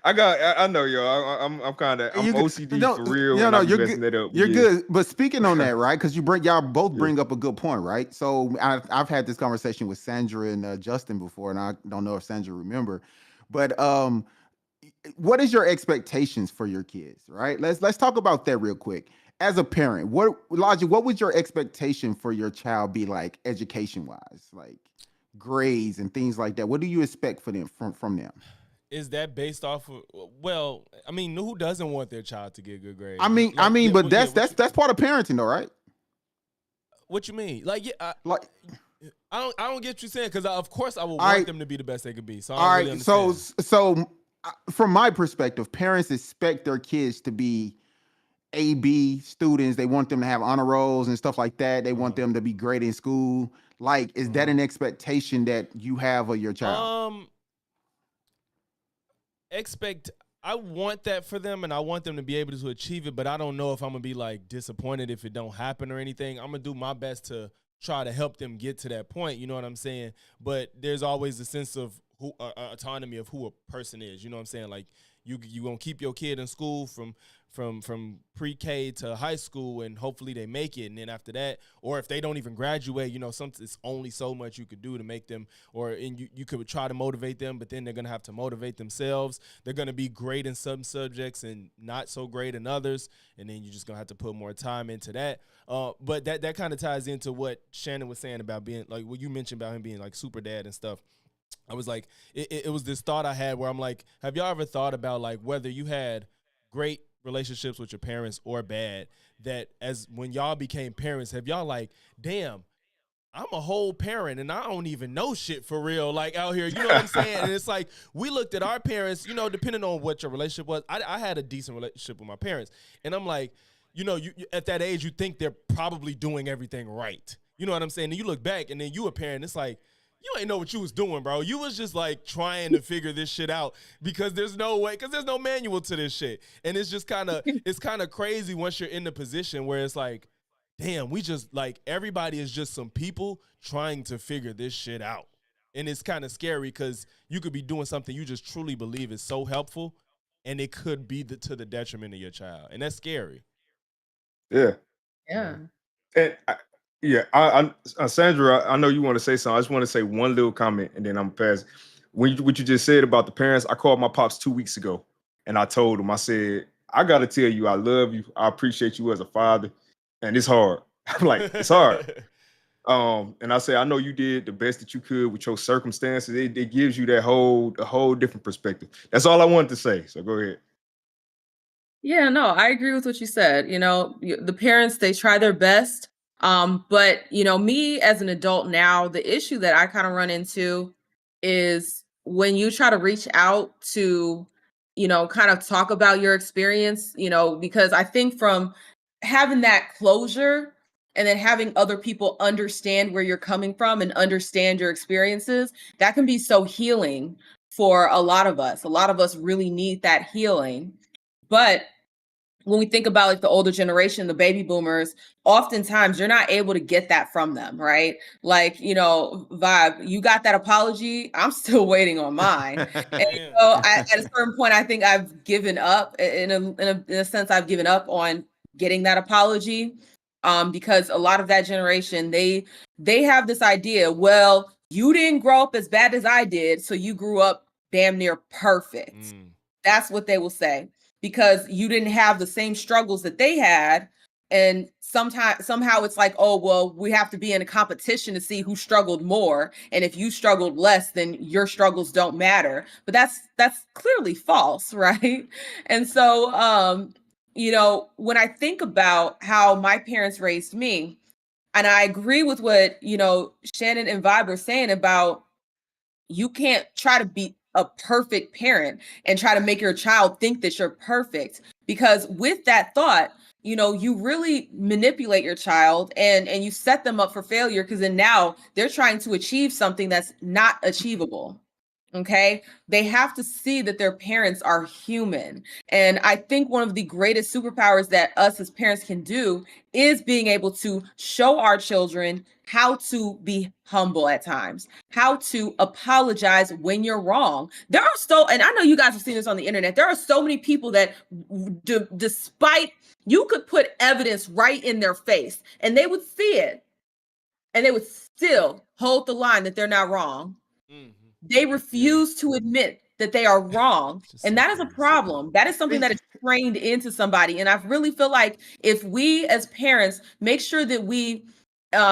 I know, yo. I'm OCD for real. No, you're good. That up. You're good. But speaking on that, right? Because y'all both bring up a good point, right? So I've had this conversation with Sandra and Justin before, and I don't know if Sandra remember, but what is your expectations for your kids, right? Let's talk about that real quick. As a parent, Logic, what would your expectation for your child be like, education wise, like grades and things like that? What do you expect for them from them? Is that based off of, well, I mean, who doesn't want their child to get good grades? But that's part of parenting though, right? What you mean? Like, yeah, like I don't get what you're saying, because of course I would want them to be the best they could be. So all right, so from my perspective, parents expect their kids to be AB students. They want them to have honor rolls and stuff like that. They want them to be great in school. Like, is that an expectation that you have of your child? I want that for them, and I want them to be able to achieve it, but I don't know if I'm gonna be like disappointed if it don't happen or anything. I'm gonna do my best to try to help them get to that point. You know what I'm saying? But there's always a sense of autonomy of who a person is. You know what I'm saying? Like, you gonna keep your kid in school from pre-K to high school, and hopefully they make it. And then after that, or if they don't even graduate, it's only so much you could do to make them, you could try to motivate them, but then they're gonna have to motivate themselves. They're gonna be great in some subjects and not so great in others, and then you're just gonna have to put more time into that. But that kind of ties into what Shannon was saying about being like what you mentioned about him being like super dad and stuff. I was like, it was this thought I had where I'm like, have y'all ever thought about like whether you had great relationships with your parents or bad, that as when y'all became parents, have y'all like, damn, I'm a whole parent and I don't even know shit for real, like out here, you know what I'm saying? And it's like, we looked at our parents, you know, depending on what your relationship was. I had a decent relationship with my parents. And I'm like, you know, you at that age, you think they're probably doing everything right. You know what I'm saying? And you look back and then you a parent, it's like, you ain't know what you was doing, bro. You was just like trying to figure this shit out because there's no way, because there's no manual to this shit. And it's just it's kind of crazy once you're in the position where it's like, damn, we just like everybody is just some people trying to figure this shit out. And it's kind of scary because you could be doing something you just truly believe is so helpful and it could be to the detriment of your child. And that's scary. Yeah. Yeah. And Sandra, I know you want to say something. I just want to say one little comment, and then I'm pass. What you just said about the parents, I called my pops 2 weeks ago, and I told him, I said, I got to tell you, I love you. I appreciate you as a father, and it's hard. I'm like, it's hard. And I say, I know you did the best that you could with your circumstances. It gives you a whole different perspective. That's all I wanted to say. So go ahead. Yeah, no, I agree with what you said. You know, the parents, they try their best. But you know, me as an adult now, the issue that I kind of run into is when you try to reach out to, you know, kind of talk about your experience, you know, because I think from having that closure and then having other people understand where you're coming from and understand your experiences, that can be so healing for a lot of us. A lot of us really need that healing. But when we think about like the older generation, the baby boomers, oftentimes you're not able to get that from them, right? Like, you know, Vibe, you got that apology. I'm still waiting on mine. And Damn. so at a certain point, I think I've given up. In a sense, I've given up on getting that apology, because a lot of that generation, they have this idea. Well, you didn't grow up as bad as I did, so you grew up damn near perfect. That's what they will say, because you didn't have the same struggles that they had. And somehow it's like, oh, well, we have to be in a competition to see who struggled more. And if you struggled less, then your struggles don't matter. But that's clearly false, right? And so you know, when I think about how my parents raised me, and I agree with what, you know, Shannon and Vibe are saying about, you can't try to be a perfect parent and try to make your child think that you're perfect, because with that thought, you know, you really manipulate your child and you set them up for failure, because then now they're trying to achieve something that's not achievable. Okay. They have to see that their parents are human. And I think one of the greatest superpowers that us as parents can do is being able to show our children how to be humble at times, how to apologize when you're wrong. There are and I know you guys have seen this on the internet, there are so many people that, despite, you could put evidence right in their face and they would see it and they would still hold the line that they're not wrong. They refuse to admit that they are wrong. And that is a problem. That is something that is trained into somebody. And I really feel like if we as parents make sure that we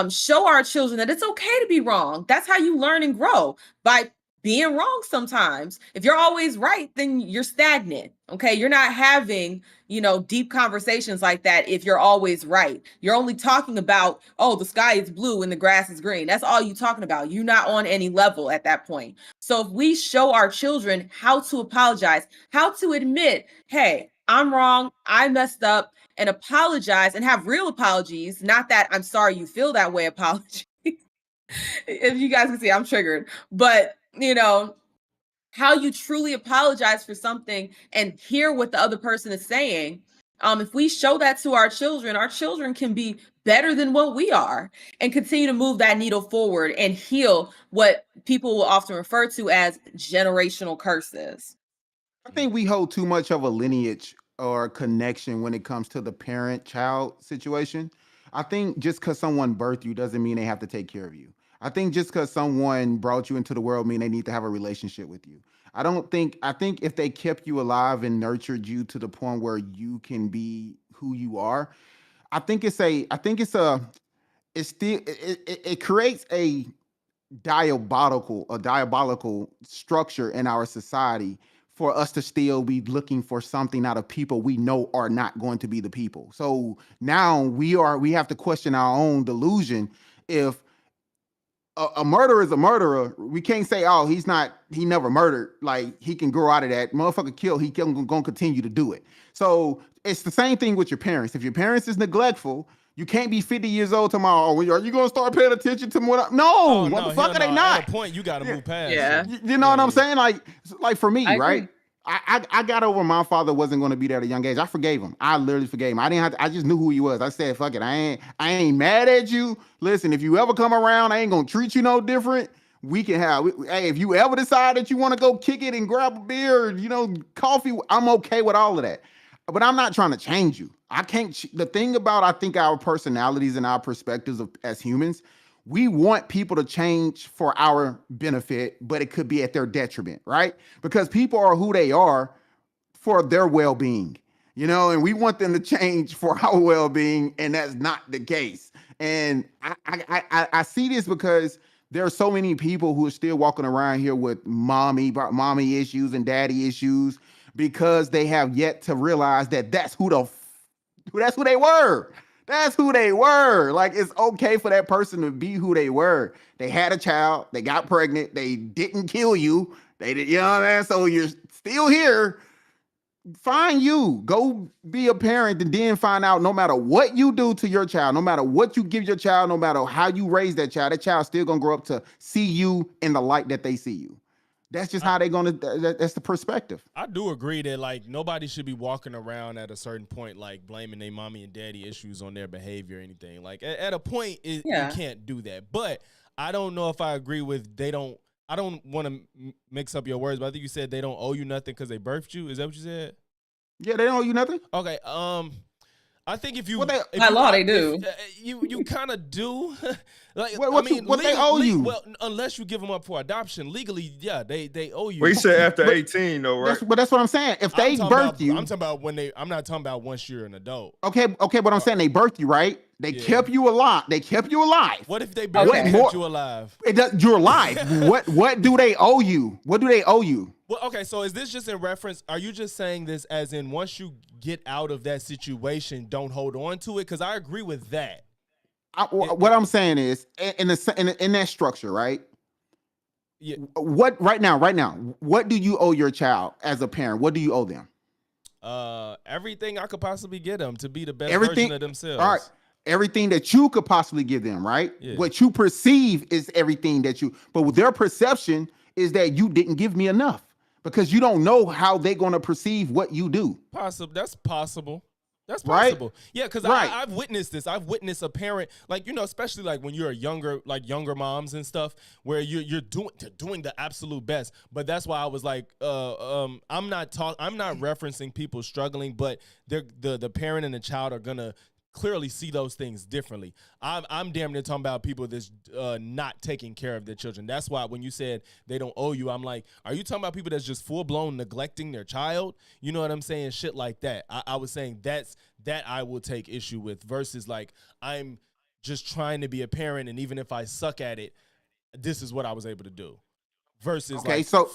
show our children that it's okay to be wrong, that's how you learn and grow, by being wrong sometimes. If you're always right, then you're stagnant. Okay. You're not having, you know, deep conversations like that. If you're always right, you're only talking about, oh, the sky is blue and the grass is green. That's all you're talking about. You're not on any level at that point. So if we show our children how to apologize, how to admit, hey, I'm wrong, I messed up, and apologize and have real apologies, not that I'm sorry you feel that way apology. If you guys can see, I'm triggered. But, you know, how you truly apologize for something and hear what the other person is saying. If we show that to our children can be better than what we are and continue to move that needle forward and heal what people will often refer to as generational curses. I think we hold too much of a lineage or connection when it comes to the parent-child situation. I think just because someone birthed you doesn't mean they have to take care of you. I think just because someone brought you into the world mean they need to have a relationship with you. I think if they kept you alive and nurtured you to the point where you can be who you are, I think it's still, it creates diabolical structure in our society for us to still be looking for something out of people we know are not going to be the people. So now we have to question our own delusion. If a murderer is a murderer, we can't say, oh, he never murdered. Like, he can grow out of that. Motherfucker kill, he can gonna continue to do it. So it's the same thing with your parents. If your parents is neglectful, you can't be 50 years old tomorrow. Oh, are you gonna start paying attention to more? No, motherfucker, they not. At a point, you gotta move past. Yeah. You know what I'm saying? Like for me, I right? agree. I got over my father wasn't going to be there at a young age. I forgave him. I literally forgave him. I didn't have to, I just knew who he was. I said, fuck it. I ain't mad at you. Listen, if you ever come around, I ain't gonna treat you no different. We can hey, if you ever decide that you want to go kick it and grab a beer, coffee, I'm okay with all of that. But I'm not trying to change you. I can't. The thing about, I think, our personalities and our perspectives as humans, we want people to change for our benefit, but it could be at their detriment, right? Because people are who they are for their well-being, and we want them to change for our well-being, and that's not the case. And I see this because there are so many people who are still walking around here with mommy issues and daddy issues because they have yet to realize that that's who they were. That's who they were. Like, it's okay for that person to be who they were. They had a child, they got pregnant, they didn't kill you. They did, what I mean? So you're still here. Find you. Go be a parent, and then find out, no matter what you do to your child, no matter what you give your child, no matter how you raise that child's still gonna grow up to see you in the light that they see you. That's just how they're gonna. That's the perspective. I do agree that, like, nobody should be walking around at a certain point like blaming their mommy and daddy issues on their behavior or anything. Like, at a point, you can't do that. But I don't know if I agree with they don't. I don't want to mix up your words, but I think you said they don't owe you nothing because they birthed you. Is that what you said? Yeah, they don't owe you nothing. Okay. I think if you, by law, they do. You kind of do. Like, what they owe you? Well, unless you give them up for adoption, legally, yeah, they owe you. Well, you said after 18, though, right? But that's what I'm saying. If they birthed you, I'm talking about I'm not talking about once you're an adult. Okay, but I'm saying they birthed you, right? They kept you alive. What if they barely kept you alive? You're alive. What do they owe you? What do they owe you? Well, okay, so is this just in reference? Are you just saying this as in once you get out of that situation, don't hold on to it? Because I agree with that. What I'm saying is, in that structure, right? Yeah. What right now? What do you owe your child as a parent? What do you owe them? Everything I could possibly get them to be the best version of themselves. All right. Everything that you could possibly give them, right? Yeah. What you perceive is everything but their perception is that you didn't give me enough, because you don't know how they're going to perceive what you do. That's possible. That's right? possible. Yeah, because I've witnessed this. I've witnessed a parent, like, especially like when you're younger moms and stuff, where you're doing the absolute best. But that's why I was like, I'm not referencing people struggling, but the parent and the child are gonna clearly see those things differently. I'm damn near talking about people that's not taking care of their children. That's why when you said they don't owe you, I'm like, are you talking about people that's just full-blown neglecting their child? You know what I'm saying? Shit like that. I was saying that I will take issue with, versus like, I'm just trying to be a parent, and even if I suck at it, this is what I was able to do. Versus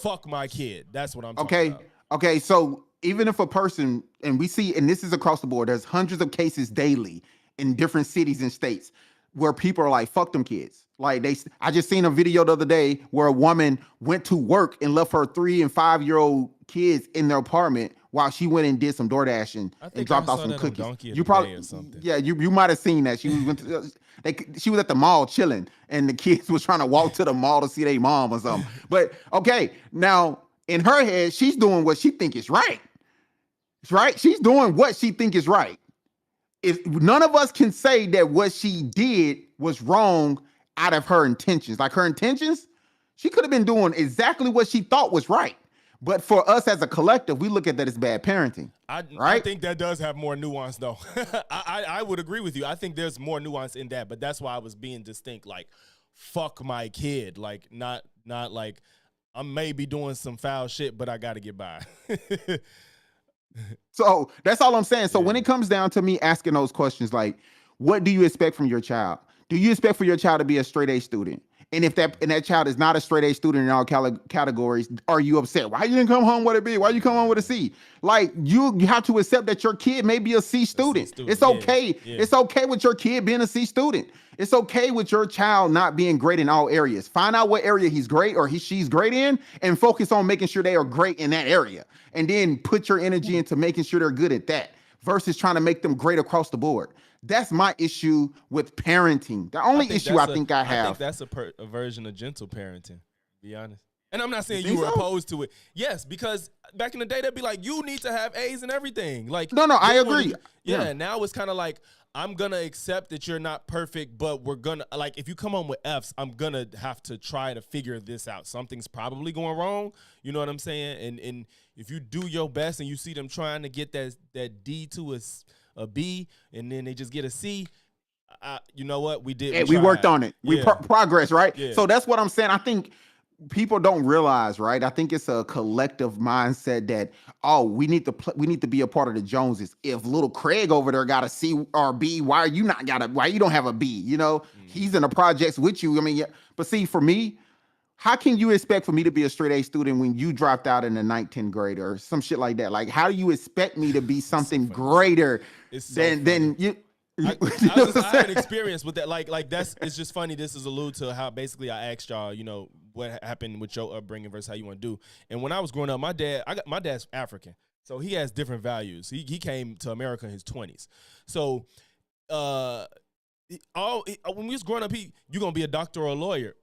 fuck my kid. That's what I'm talking about. Okay, so even if a person, and we see, and this is across the board, there's hundreds of cases daily in different cities and states where people are like, fuck them kids. Like, I just seen a video the other day where a woman went to work and left her 3 and 5 year old kids in their apartment while she went and did some DoorDash and dropped off some cookies. You probably, yeah, you might have seen that. She was at the mall chilling, and the kids was trying to walk to the mall to see their mom or something. But okay, now in her head, she's doing what she think is right. It's right. She's doing what she think is right. If none of us can say that what she did was wrong out of her intentions. Like, her intentions, she could have been doing exactly what she thought was right. But for us as a collective, we look at that as bad parenting. I think that does have more nuance, though. I would agree with you. I think there's more nuance in that, but that's why I was being distinct. Like, fuck my kid. Like, not like, I may be doing some foul shit, but I got to get by. So that's all I'm saying. So when it comes down to me asking those questions, like, what do you expect from your child? Do you expect for your child to be a straight A student? And if that child is not a straight A student in all categories, are you upset? Why you didn't come home with a B? Why you come home with a C? Like you have to accept that your kid may be a C student. It's okay. Yeah. It's okay with your kid being a C student. It's okay with your child not being great in all areas. Find out what area he's great or she's great in, and focus on making sure they are great in that area. And then put your energy into making sure they're good at that versus trying to make them great across the board. That's my issue with parenting. The only issue I think I have. I think that's a version of gentle parenting, to be honest. And I'm not saying You you were think so? opposed to it. Yes, because back in the day, they'd be like, you need to have A's and everything. Like, No, I they wanna agree. do- Yeah, now it's kind of like, I'm going to accept that you're not perfect, but we're going to, like, if you come home with F's, I'm going to have to try to figure this out. Something's probably going wrong. You know what I'm saying? And if you do your best and you see them trying to get that D to a B, and then they just get a C, you know what? We worked on it. We progress, right? Yeah. So that's what I'm saying. I think people don't realize, right? I think it's a collective mindset that, we need to be a part of the Joneses. If little Craig over there got a C or B, why you don't have a B? You know, he's in the projects with you. I mean, yeah. But see, for me, how can you expect for me to be a straight A student when you dropped out in the 9th, 10th grade or some shit like that? Like, how do you expect me to be something greater than you? I had an experience with that. Like it's just funny. This is allude to how basically I asked y'all, what happened with your upbringing versus how you want to do. And when I was growing up, my dad's African, so he has different values. He came to America in his 20s. So when we was growing up, you gonna be a doctor or a lawyer.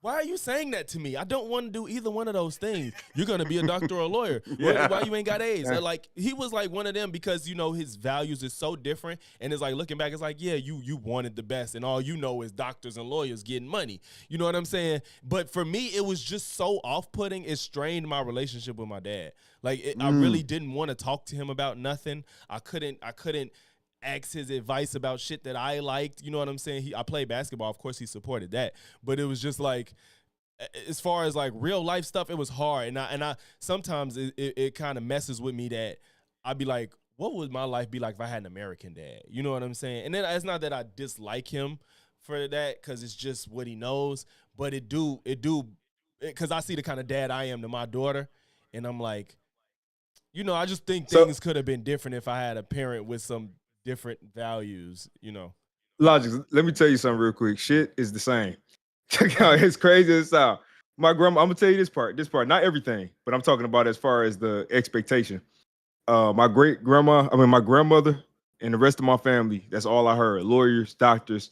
Why are you saying that to me? I don't want to do either one of those things. You're going to be a doctor or a lawyer. Yeah. Why you ain't got A's? Like, he was like one of them because, his values is so different. And it's like, looking back, it's like, yeah, you wanted the best. And all you know is doctors and lawyers getting money. You know what I'm saying? But for me, it was just so off-putting. It strained my relationship with my dad. Like, I really didn't want to talk to him about nothing. I couldn't ask his advice about shit that I liked. You know what I'm saying? I played basketball. Of course, he supported that. But it was just like, as far as like real life stuff, it was hard. And I sometimes it kind of messes with me that I'd be like, what would my life be like if I had an American dad? You know what I'm saying? And then it's not that I dislike him for that, because it's just what he knows. But because I see the kind of dad I am to my daughter. And I'm like, I just think things could have been different if I had a parent with some different values, Logic, let me tell you something real quick. Shit is the same. It's crazy as sound. My grandma, I'm gonna tell you this part, not everything, but I'm talking about as far as the expectation. My grandmother and the rest of my family, that's all I heard. Lawyers, doctors.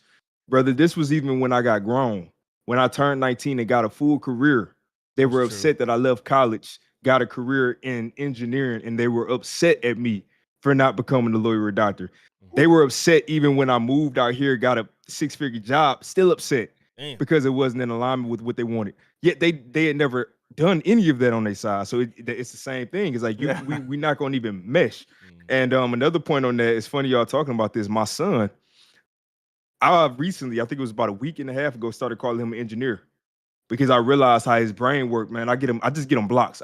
Brother, this was even when I got grown. When I turned 19 and got a full career, they were upset that I left college, got a career in engineering, and they were upset at me for not becoming a lawyer or doctor. They were upset even when I moved out here, got a 6-figure job, still upset. Damn. Because it wasn't in alignment with what they wanted. Yet they had never done any of that on their side. So it's the same thing. It's like we not gonna even mesh. And another point on that, it's funny y'all talking about this. My son, I recently, I think it was about a week and a half ago, started calling him an engineer because I realized how his brain worked. Man, I just get him blocks.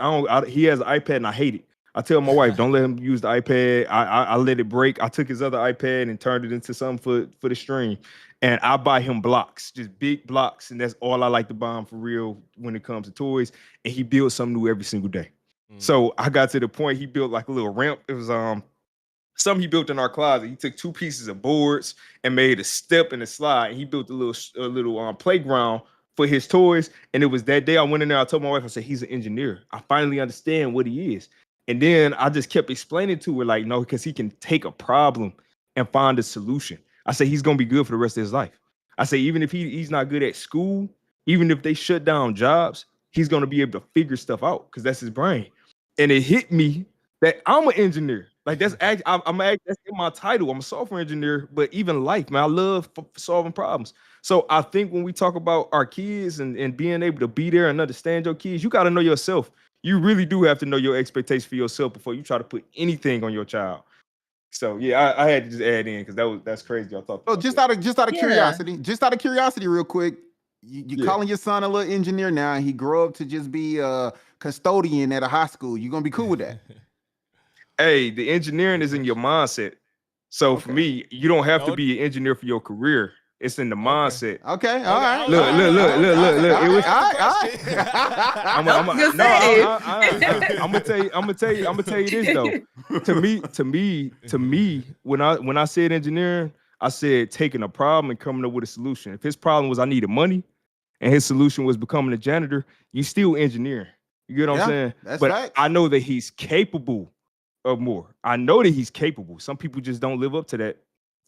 He has an iPad and I hate it. I tell my wife, don't let him use the iPad. I let it break. I took his other iPad and turned it into something for the stream. And I buy him blocks, just big blocks. And that's all I like to buy him for real when it comes to toys. And he builds something new every single day. So I got to the point, he built like a little ramp. It was something he built in our closet. He took 2 pieces of boards and made a step and a slide. And he built a little playground for his toys. And it was that day I went in there, I told my wife, I said, he's an engineer. I finally understand what he is. And then I just kept explaining to her, like, no, because he can take a problem and find a solution. I say he's going to be good for the rest of his life. I say even if he's not good at school, even if they shut down jobs, he's going to be able to figure stuff out because that's his brain. And it hit me that I'm an engineer. Like that's in my title. I'm a software engineer, but even life, man, I love solving problems. So I think when we talk about our kids and being able to be there and understand your kids, you got to know yourself. You really do have to know your expectations for yourself before you try to put anything on your child. So yeah, I had to just add in because that's crazy. Y'all thought. So just out of curiosity, real quick, you calling your son a little engineer now, and he grow up to just be a custodian at a high school. You gonna be cool with that? Hey, the engineering is in your mindset. So for me, you don't have to be an engineer for your career. It's in the mindset. Okay, all right. Look. It was. I'm gonna tell you this though. To me, when I said engineering, I said taking a problem and coming up with a solution. If his problem was I needed money, and his solution was becoming a janitor, you still engineering. You get what I'm saying? That's but facts. I know that he's capable of more. I know that he's capable. Some people just don't live up to that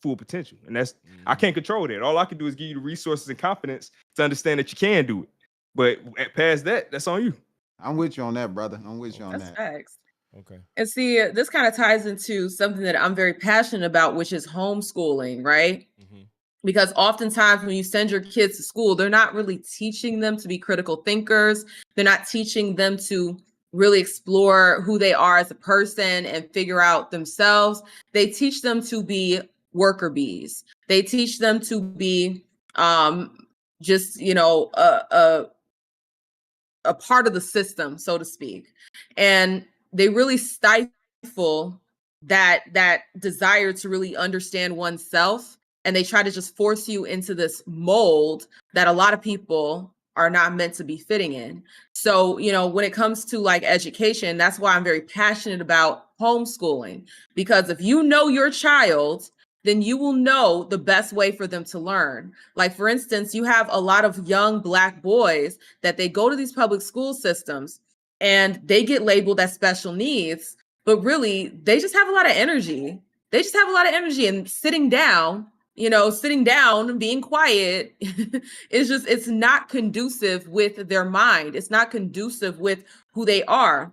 full potential. And that's I can't control that. All I can do is give you the resources and confidence to understand that you can do it. But past that, that's on you. I'm with you on that, brother. I'm with you on That's that. facts. Okay. And see, this kind of ties into something that I'm very passionate about, which is homeschooling, right? Mm-hmm. Because oftentimes when you send your kids to school, they're not really teaching them to be critical thinkers. They're not teaching them to really explore who they are as a person and figure out themselves. They teach them to be worker bees. They teach them to be just, a part of the system, so to speak. And they really stifle that desire to really understand oneself, and they try to just force you into this mold that a lot of people are not meant to be fitting in. So, when it comes to like education, that's why I'm very passionate about homeschooling, because if you know your child, then you will know the best way for them to learn. Like, for instance, you have a lot of young Black boys that they go to these public school systems and they get labeled as special needs, but really they just have a lot of energy. They just have a lot of energy, and sitting down, being quiet it's not conducive with their mind. It's not conducive with who they are.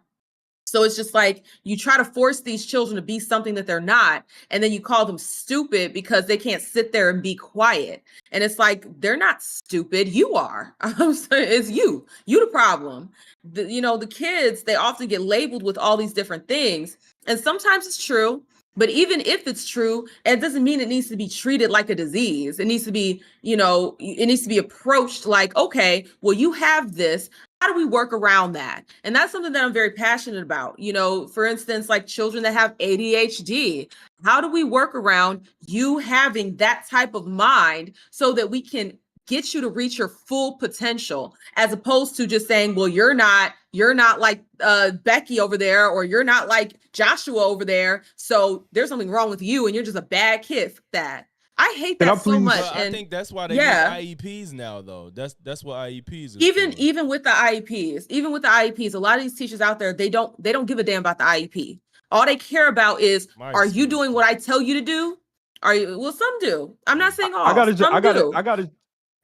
So it's just like you try to force these children to be something that they're not, and then you call them stupid because they can't sit there and be quiet. And it's like, they're not stupid. You are. I'm saying it's you. You the problem. The kids, they often get labeled with all these different things. And sometimes it's true. But even if it's true, it doesn't mean it needs to be treated like a disease. It needs to be, it needs to be approached like, okay, well, you have this. How do we work around that? And that's something that I'm very passionate about. For instance, like children that have ADHD, how do we work around you having that type of mind so that we can get you to reach your full potential, as opposed to just saying, well, you're not like Becky over there, or you're not like Joshua over there, so there's something wrong with you and you're just a bad kid for that. I hate that so much. Well, I think that's why they use IEPs now, though. That's what IEPs are. Even with the IEPs, a lot of these teachers out there, they don't give a damn about the IEP. All they care about is, are you doing what I tell you to do? Well, some do. I'm not saying all. I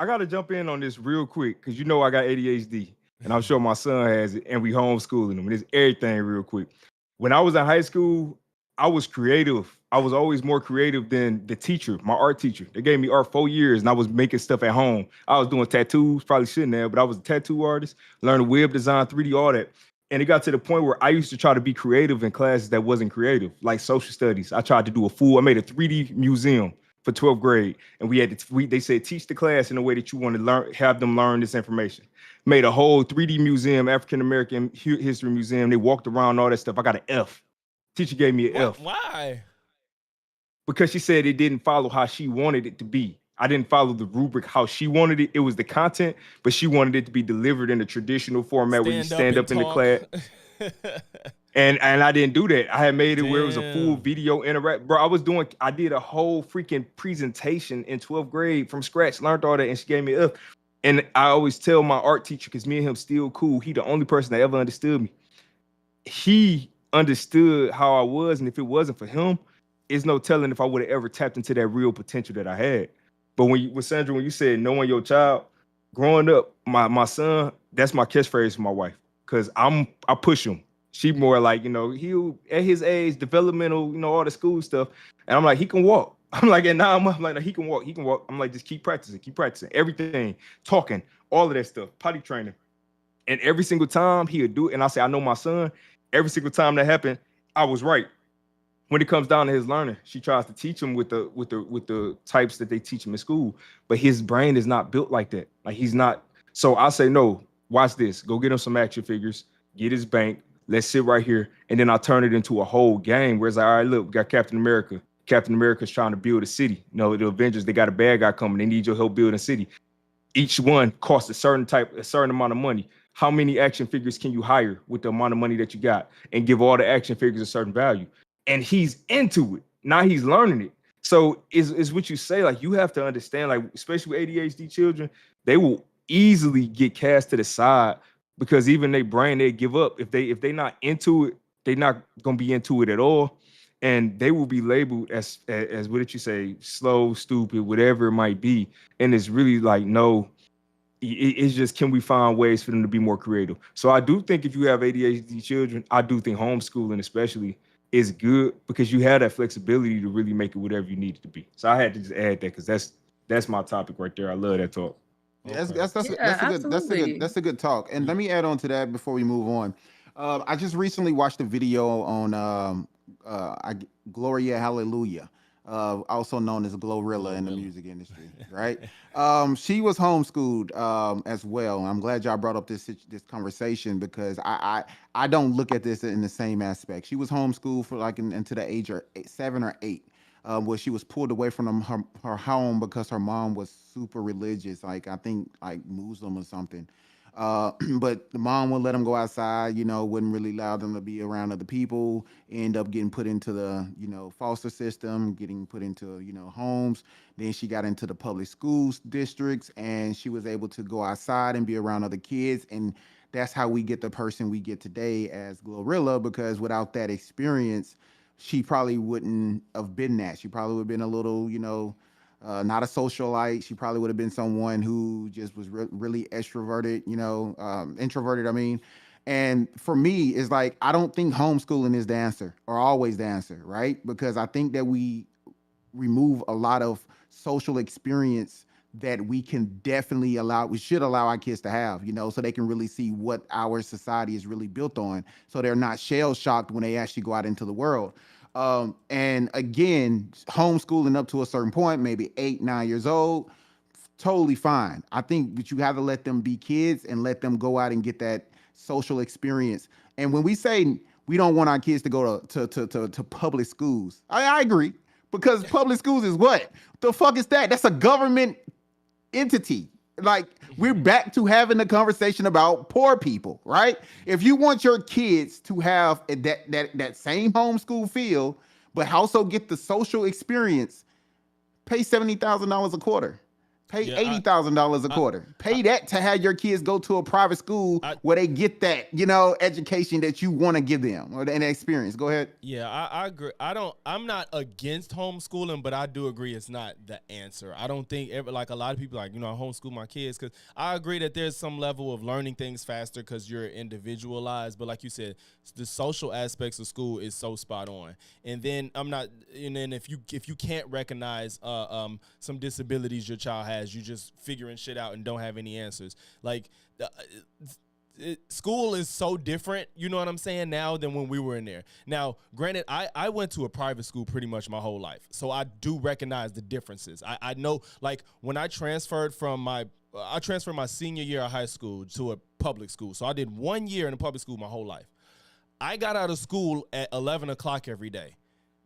gotta jump in on this real quick, because I got ADHD, and I'm sure my son has it, and we homeschooling him. And it's everything real quick. When I was in high school, I was creative. I was always more creative than the teacher, my art teacher. They gave me art 4 years, and I was making stuff at home. I was doing tattoos, probably shouldn't have, but I was a tattoo artist, learning web design, 3D, all that. And it got to the point where I used to try to be creative in classes that wasn't creative, like social studies. I tried to do I made a 3D museum for 12th grade. And they said, teach the class in a way that you want to have them learn this information. Made a whole 3D museum, African-American history museum. They walked around, all that stuff. I got an F. Teacher gave me an F. Why? Because she said it didn't follow how she wanted it to be. I didn't follow the rubric how she wanted it. It was the content, but she wanted it to be delivered in a traditional format where you stand up in the class. And I didn't do that. I had made it where it was a full video interact. Bro, I did a whole freaking presentation in 12th grade from scratch, learned all that, and she gave me an F. And I always tell my art teacher, because me and him still cool, he the only person that ever understood me. He understood how I was, and if it wasn't for him, it's no telling if I would have ever tapped into that real potential that I had. But with Sandra, when you said knowing your child, growing up, my son, that's my catchphrase for my wife, because I push him. She more like, he'll at his age, developmental, all the school stuff. And I'm like, he can walk. I'm like, at 9 months, I'm like, no, he can walk. I'm like, just keep practicing, everything, talking, all of that stuff, potty training. And every single time he'll do it. And I say, I know my son, every single time that happened, I was right. When it comes down to his learning, she tries to teach him with the types that they teach him in school, but his brain is not built like that. Like, he's not. So I say, no, watch this. Go get him some action figures, get his bank. Let's sit right here. And then I turn it into a whole game where it's like, all right, look, we got Captain America, Captain America's trying to build a city. You know, the Avengers, they got a bad guy coming. They need your help building a city. Each one costs a certain amount of money. How many action figures can you hire with the amount of money that you got and give all the action figures a certain value? And he's into it. Now he's learning it. So is what you say, like you have to understand, like especially with ADHD children, they will easily get cast to the side because even their brain, they give up. If they not into it, they're not gonna be into it at all. And they will be labeled as what did you say, slow, stupid, whatever it might be. And it's really like, no, it's just, can we find ways for them to be more creative? So I do think if you have ADHD children, I do think homeschooling especially is good because you have that flexibility to really make it whatever you need it to be. So I had to just add that because that's my topic right there. I love that talk. Yeah, Okay. that's a good talk. And let me add on to that before we move on. I just recently watched a video on Gloria Hallelujah, also known as Glorilla in the music industry, right? She was homeschooled as well. I'm glad y'all brought up this conversation because I don't look at this in the same aspect. She was homeschooled for like into the age of 7 or 8. Where she was pulled away from her home because her mom was super religious, like I think like Muslim or something. But the mom would let them go outside, wouldn't really allow them to be around other people, end up getting put into the, foster system, getting put into, homes. Then she got into the public schools districts and she was able to go outside and be around other kids. And that's how we get the person we get today as Glorilla, because without that experience, she probably wouldn't have been that. She probably would have been a little, not a socialite. She probably would have been someone who just was really extroverted, introverted, I mean. And for me, it's like, I don't think homeschooling is the answer or always the answer, right? Because I think that we remove a lot of social experience that we should allow our kids to have, so they can really see what our society is really built on. So they're not shell shocked when they actually go out into the world. And again, homeschooling up to a certain point, maybe 8, 9 years old, totally fine. I think that you have to let them be kids and let them go out and get that social experience. And when we say we don't want our kids to go to public schools, I agree, because public schools is what? The fuck is that? That's a government entity. Like, we're back to having the conversation about poor people, right? If you want your kids to have that same homeschool feel, but also get the social experience, pay $70,000 a quarter. Pay $80,000 a quarter. Pay that to have your kids go to a private school where they get that, education that you want to give them or an experience. Go ahead. Yeah, I agree. I'm not against homeschooling, but I do agree it's not the answer. I don't think like a lot of people like, I homeschool my kids because I agree that there's some level of learning things faster because you're individualized. But like you said, the social aspects of school is so spot on. And then if you can't recognize some disabilities your child has, you just figuring shit out and don't have any answers. Like school is so different, you know what I'm saying, now than when we were in there. Now, granted, I went to a private school pretty much my whole life, so I do recognize the differences. I know, like, when I transferred my senior year of high school to a public school, so I did 1 year in a public school my whole life. I got out of school at 11 o'clock every day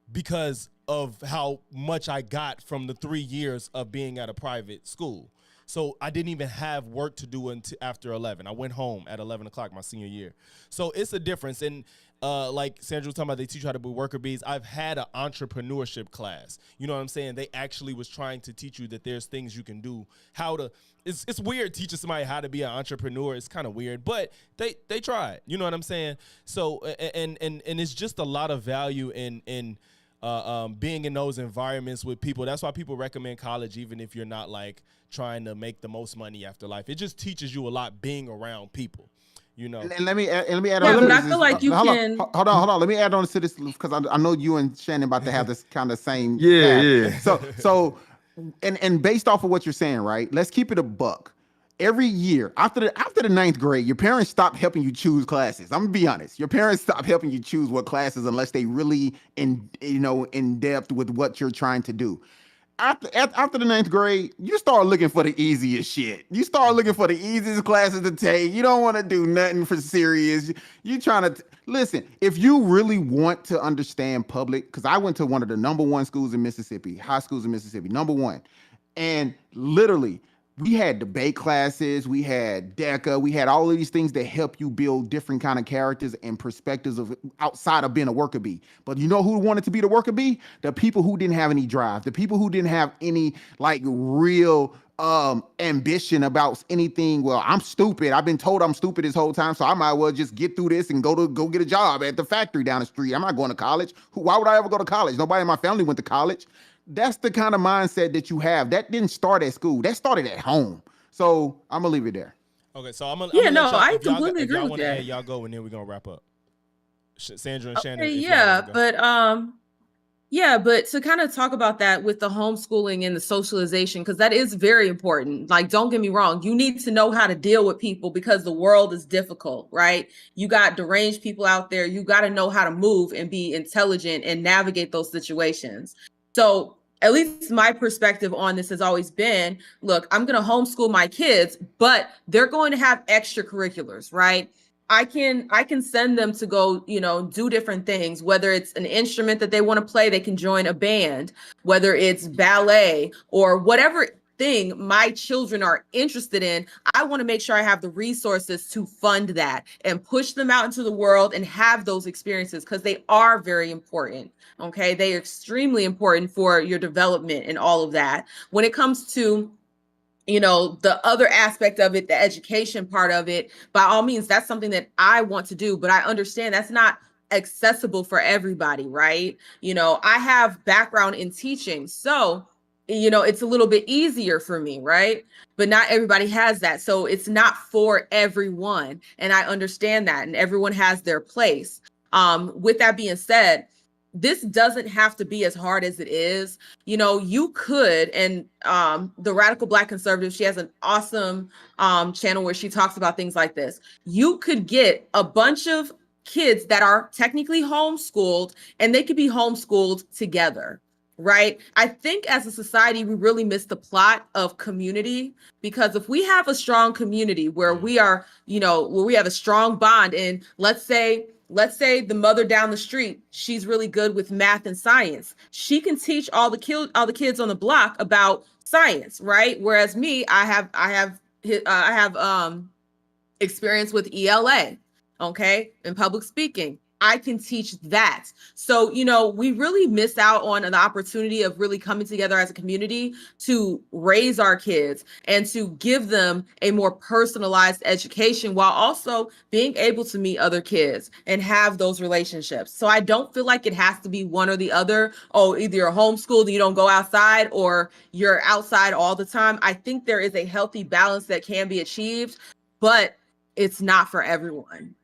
because of how much I got from the 3 years of being at a private school. So I didn't even have work to do until after 11. I went home at 11 o'clock my senior year. So it's a difference. And like Sandra was talking about, they teach you how to be worker bees. I've had an entrepreneurship class. You know what I'm saying? They actually was trying to teach you that there's things you can do, it's weird teaching somebody how to be an entrepreneur. It's kind of weird, but they tried. You know what I'm saying? So, and it's just a lot of value in being in those environments with people. That's why people recommend college, even if you're not like trying to make the most money after life. It just teaches you a lot being around people, And let me add on. Yeah, but I feel like you can. Hold on. Let me add on to this because I know you and Shannon about to have this kind of same. Yeah. So, and based off of what you're saying, right? Let's keep it a buck. Every year after the ninth grade, your parents stop helping you choose classes. I'm gonna be honest. Your parents stop helping you choose what classes unless they really in depth with what you're trying to do. after the ninth grade, you start looking for the easiest shit. You start looking for the easiest classes to take. You don't want to do nothing for serious. You trying to listen. If you really want to understand public, because I went to one of the number one schools in Mississippi, high schools in Mississippi, number one, and literally we had debate classes, we had DECA, we had all of these things that help you build different kind of characters and perspectives of outside of being a worker bee. But you know who wanted to be the worker bee? The people who didn't have any drive, the people who didn't have any like real ambition about anything. Well, I'm stupid. I've been told I'm stupid this whole time, so I might as well just get through this and go get a job at the factory down the street. I'm not going to college. Why would I ever go to college? Nobody in my family went to college. That's the kind of mindset that you have. That didn't start at school. That started at home. So I'm gonna leave it there. Okay, so I'm gonna Yeah, let no, y'all, I if y'all, completely if agree y'all with want to that. add, y'all go, and then we're gonna wrap up. Sandra and Shannon. Okay, if y'all yeah, wanna go. but yeah, but to kind of talk about that with the homeschooling and the socialization, because that is very important. Like, don't get me wrong, you need to know how to deal with people because the world is difficult, right? You got deranged people out there. You got to know how to move and be intelligent and navigate those situations. So at least my perspective on this has always been, look, I'm going to homeschool my kids, but they're going to have extracurriculars, right? I can send them to go, do different things, whether it's an instrument that they want to play, they can join a band, whether it's ballet or whatever thing my children are interested in. I want to make sure I have the resources to fund that and push them out into the world and have those experiences because they are very important. Okay. They are extremely important for your development and all of that. When it comes to the other aspect of it, the education part of it, by all means, that's something that I want to do, but I understand that's not accessible for everybody, right? I have background in teaching, so it's a little bit easier for me, right? But not everybody has that. So it's not for everyone. And I understand that. And everyone has their place. With that being said, this doesn't have to be as hard as it is. You could, and the Radical Black Conservative, she has an awesome channel where she talks about things like this. You could get a bunch of kids that are technically homeschooled and they could be homeschooled together, right? I think as a society, we really miss the plot of community, because if we have a strong community where we are, where we have a strong bond, and let's say the mother down the street, she's really good with math and science. She can teach all the kids on the block about science, right? Whereas me, I have experience with ELA, okay, in public speaking. I can teach that. So, we really miss out on an opportunity of really coming together as a community to raise our kids and to give them a more personalized education while also being able to meet other kids and have those relationships. So I don't feel like it has to be one or the other. Oh, either you're homeschooled and you don't go outside, or you're outside all the time. I think there is a healthy balance that can be achieved, but it's not for everyone.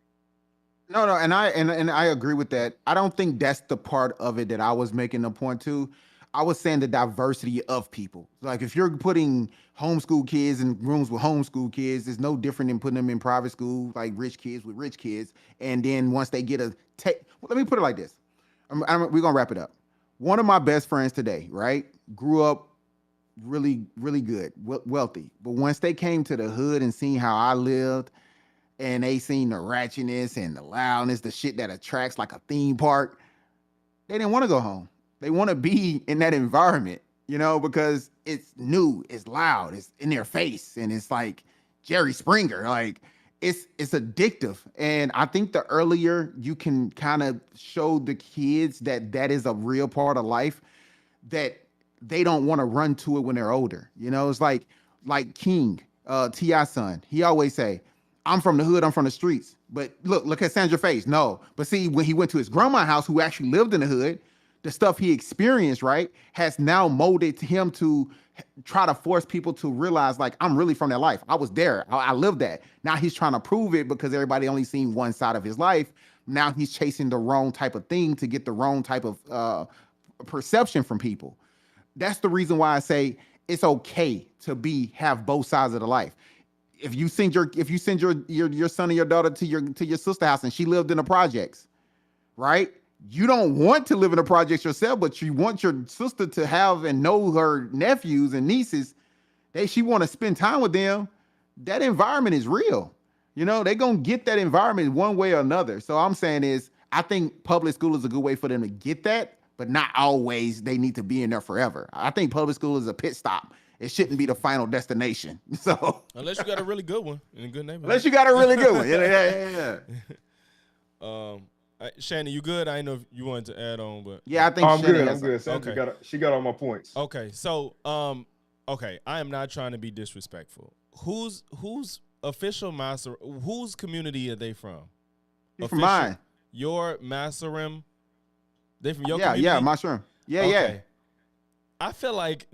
No, and I agree with that. I don't think that's the part of it that I was making a point to. I was saying the diversity of people. Like if you're putting homeschool kids in rooms with homeschool kids, it's no different than putting them in private school, like rich kids with rich kids. And then once they get let me put it like this. We're gonna wrap it up. One of my best friends today, right, grew up really, really good, wealthy. But once they came to the hood and seen how I lived, and they seen the ratchetness and the loudness, the shit that attracts like a theme park, they didn't want to go home. They want to be in that environment, because it's new, it's loud, it's in their face, and it's like Jerry Springer. Like it's addictive. And I think the earlier you can kind of show the kids that that is a real part of life, that they don't want to run to it when they're older. It's like King, T.I. son. He always say, I'm from the hood, I'm from the streets. But look at Sandra's face. No. But see, when he went to his grandma's house, who actually lived in the hood, the stuff he experienced, right, has now molded him to try to force people to realize, like, I'm really from that life. I was there. I lived that. Now he's trying to prove it because everybody only seen one side of his life. Now he's chasing the wrong type of thing to get the wrong type of perception from people. That's the reason why I say it's okay to have both sides of the life. If you send your son or your daughter to your sister house and she lived in the projects, right? you don't want to live in the projects yourself, but you want your sister to have and know her nephews and nieces. She want to spend time with them. That environment is real. You know, they're gonna get that environment one way or another. So I'm saying is, I think public school is a good way for them to get that, but not always they need to be in there forever. I think public school is a pit stop. It shouldn't be the final destination. So unless you got a really good one in a good neighborhood. unless you got a really good one. Yeah. Shannon, you good? I didn't know if you wanted to add on, but Yeah, I think I'm Shannon good. has I'm good. Sandra she got all my points. okay. So okay, I am not trying to be disrespectful. Whose official master? Whose community are they from? He's from mine. Your Masarim. They from your community? Yeah, Masarim. Yeah, okay. Yeah. I feel like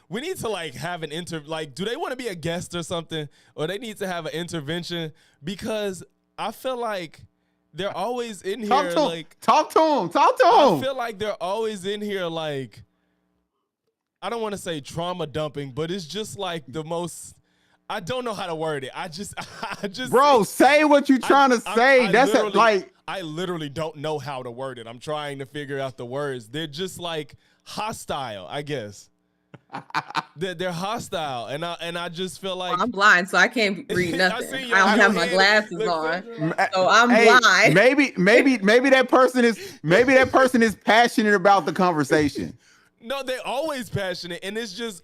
we need to like have an do they want to be a guest or something, or they need to have an intervention, because I feel like they're always in here like talk to them. I feel like they're always in here like, I don't want to say trauma dumping, but it's just like the most, I don't know how to word it. I just bro, say what you're trying to say. I literally don't know how to word it. I'm trying to figure out the words. They're just like hostile, I guess. They're hostile, and I just feel like, well, I'm blind, so I can't read nothing. I don't have my glasses on, so I'm blind. Maybe that person is passionate about the conversation. No, they're always passionate, and it's just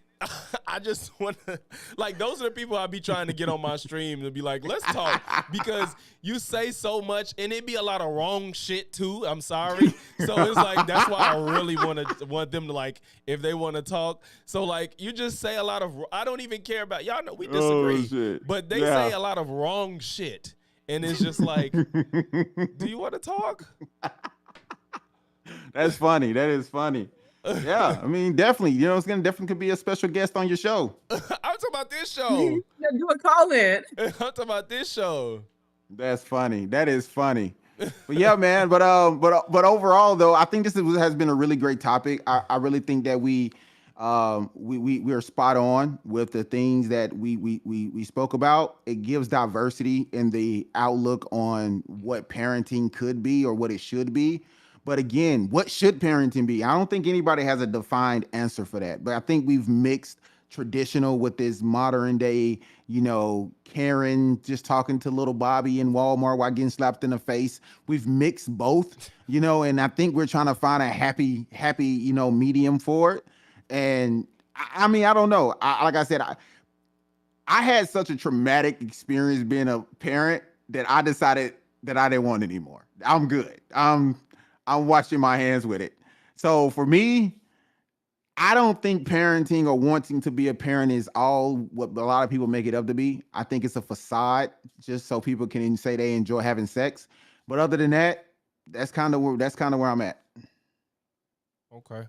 I just want to, like, those are the people I be trying to get on my stream to be like, let's talk, because you say so much, and it be a lot of wrong shit too. I'm sorry. So it's like, that's why I really want them to, like, if they want to talk. So like, you just say a lot of, I don't even care about, y'all know we disagree, but they say a lot of wrong shit, and it's just like, do you want to talk? That's funny. That is funny. Yeah, I mean, definitely. You know, it's gonna definitely could be a special guest on your show. I'm talking about this show. Do a call in. I'm talking about this show. That's funny. That is funny. But yeah, man. But overall, though, I think this has been a really great topic. I really think that we are spot on with the things that we spoke about. It gives diversity in the outlook on what parenting could be or what it should be. But again, what should parenting be? I don't think anybody has a defined answer for that. But I think we've mixed traditional with this modern day, you know, Karen just talking to little Bobby in Walmart while getting slapped in the face. We've mixed both, you know, and I think we're trying to find a happy, you know, medium for it. And I mean, I don't know. Like I said, I had such a traumatic experience being a parent that I decided that I didn't want it anymore. I'm good. I'm washing my hands with it. So for me, I don't think parenting or wanting to be a parent is all what a lot of people make it up to be. I think it's a facade just so people can say they enjoy having sex. But other than that, that's kind of where I'm at. Okay.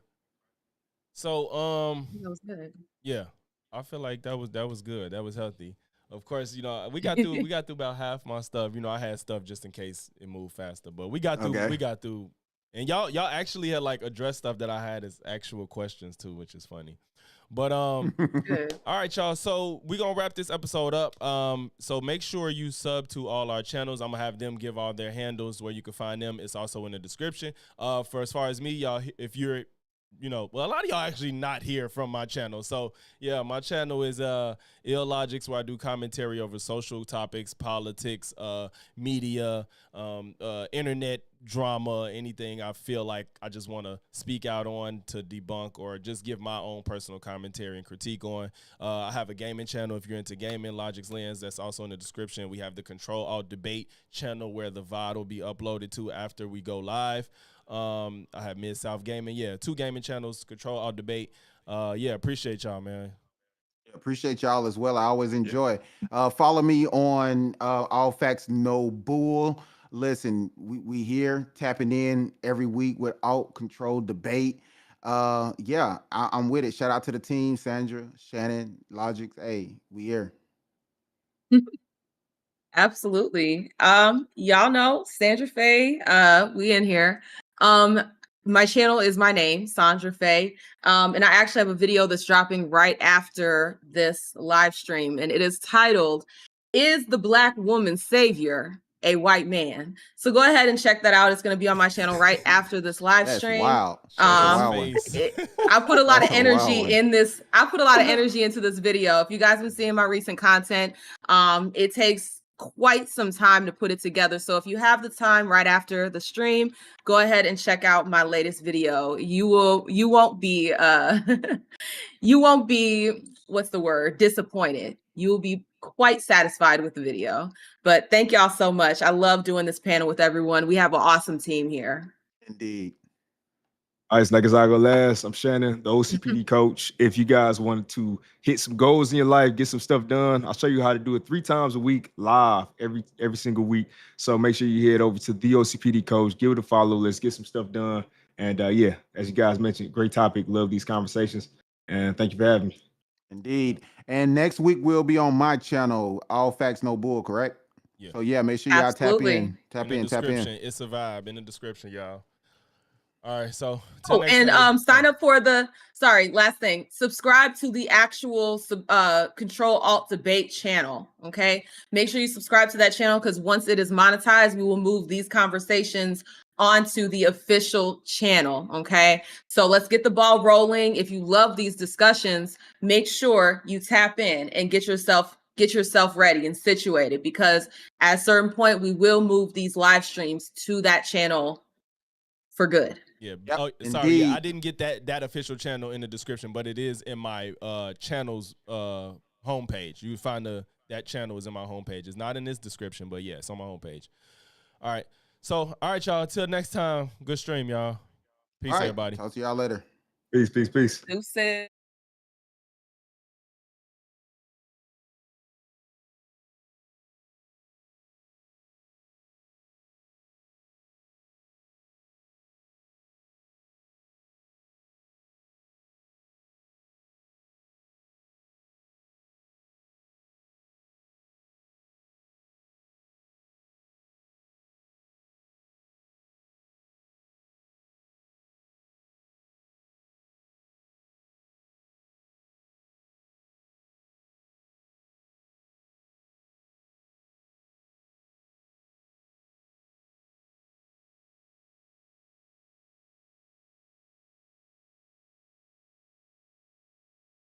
So That was good. Yeah, I feel like that was good. That was healthy. Of course, you know, we got through about half my stuff. You know, I had stuff just in case it moved faster, but we got through. And y'all actually had like addressed stuff that I had as actual questions too, which is funny. But all right, y'all. So we're gonna wrap this episode up. So make sure you sub to all our channels. I'm gonna have them give all their handles where you can find them. It's also in the description. For as far as me, y'all, if you're, you know, well, a lot of y'all actually not here from my channel. So yeah, my channel is Illogics, where I do commentary over social topics, politics, media, internet drama, anything I feel like I just want to speak out on to debunk or just give my own personal commentary and critique on. I have a gaming channel if you're into gaming, Logic's Lens, that's also in the description. We have the CTRL+ALT+DEBATE channel where the VOD will be uploaded to after we go live. I have Mid-South Gaming. Yeah, 2 gaming channels, CTRL+ALT+DEBATE. Yeah, appreciate y'all, man. Appreciate y'all as well. I always enjoy. Follow me on All Facts No Bull. Listen, we here tapping in every week with Alt Control Debate. Yeah, I'm with it. Shout out to the team, Sandra, Shannon, Logics. Hey, we here. Absolutely. Y'all know Sandra Faye. We in here. My channel is my name, Sandra Faye. And I actually have a video that's dropping right after this live stream, and it is titled, "Is the Black Woman Savior a white man. So go ahead and check that out. It's going to be on my channel right after this live That's stream. wild. That's a wild one. I put a lot of That's a wild energy one. in this. I put a lot of energy into this video. If you guys have been seeing my recent content, it takes quite some time to put it together. So if you have the time right after the stream, go ahead and check out my latest video. You won't be you won't be, what's the word, disappointed. You will be quite satisfied with the video. But thank y'all so much. I love doing this panel with everyone. We have an awesome team here. Indeed. All right, it's Niggas I Go Last. I'm Shannon, the OCPD coach. If you guys wanted to hit some goals in your life, get some stuff done, I'll show you how to do it 3 times a week, live, every single week. So make sure you head over to the OCPD coach, give it a follow. Let's get some stuff done. And yeah, as you guys mentioned, great topic. Love these conversations. And thank you for having me. Indeed. And next week we'll be on my channel, All Facts No Bull, correct? Yeah. So yeah, make sure y'all tap in. Tap in. It's a vibe in the description, y'all. All right, so sign up for the last thing, subscribe to the actual CTRL+ALT+DEBATE channel. Okay, make sure you subscribe to that channel, because once it is monetized, we will move these conversations onto the official channel. Okay, so let's get the ball rolling. If you love these discussions, make sure you tap in and get yourself ready and situated, because at a certain point we will move these live streams to that channel for good. Yeah. Yep, Oh, sorry. Yeah, I didn't get that official channel in the description, but it is in my channel's homepage. You find that channel is in my homepage. It's not in this description, but yeah, it's on my homepage. All right. So, all right, y'all. Until next time, good stream, y'all. Peace, everybody. Talk to y'all later. Peace. Deuces.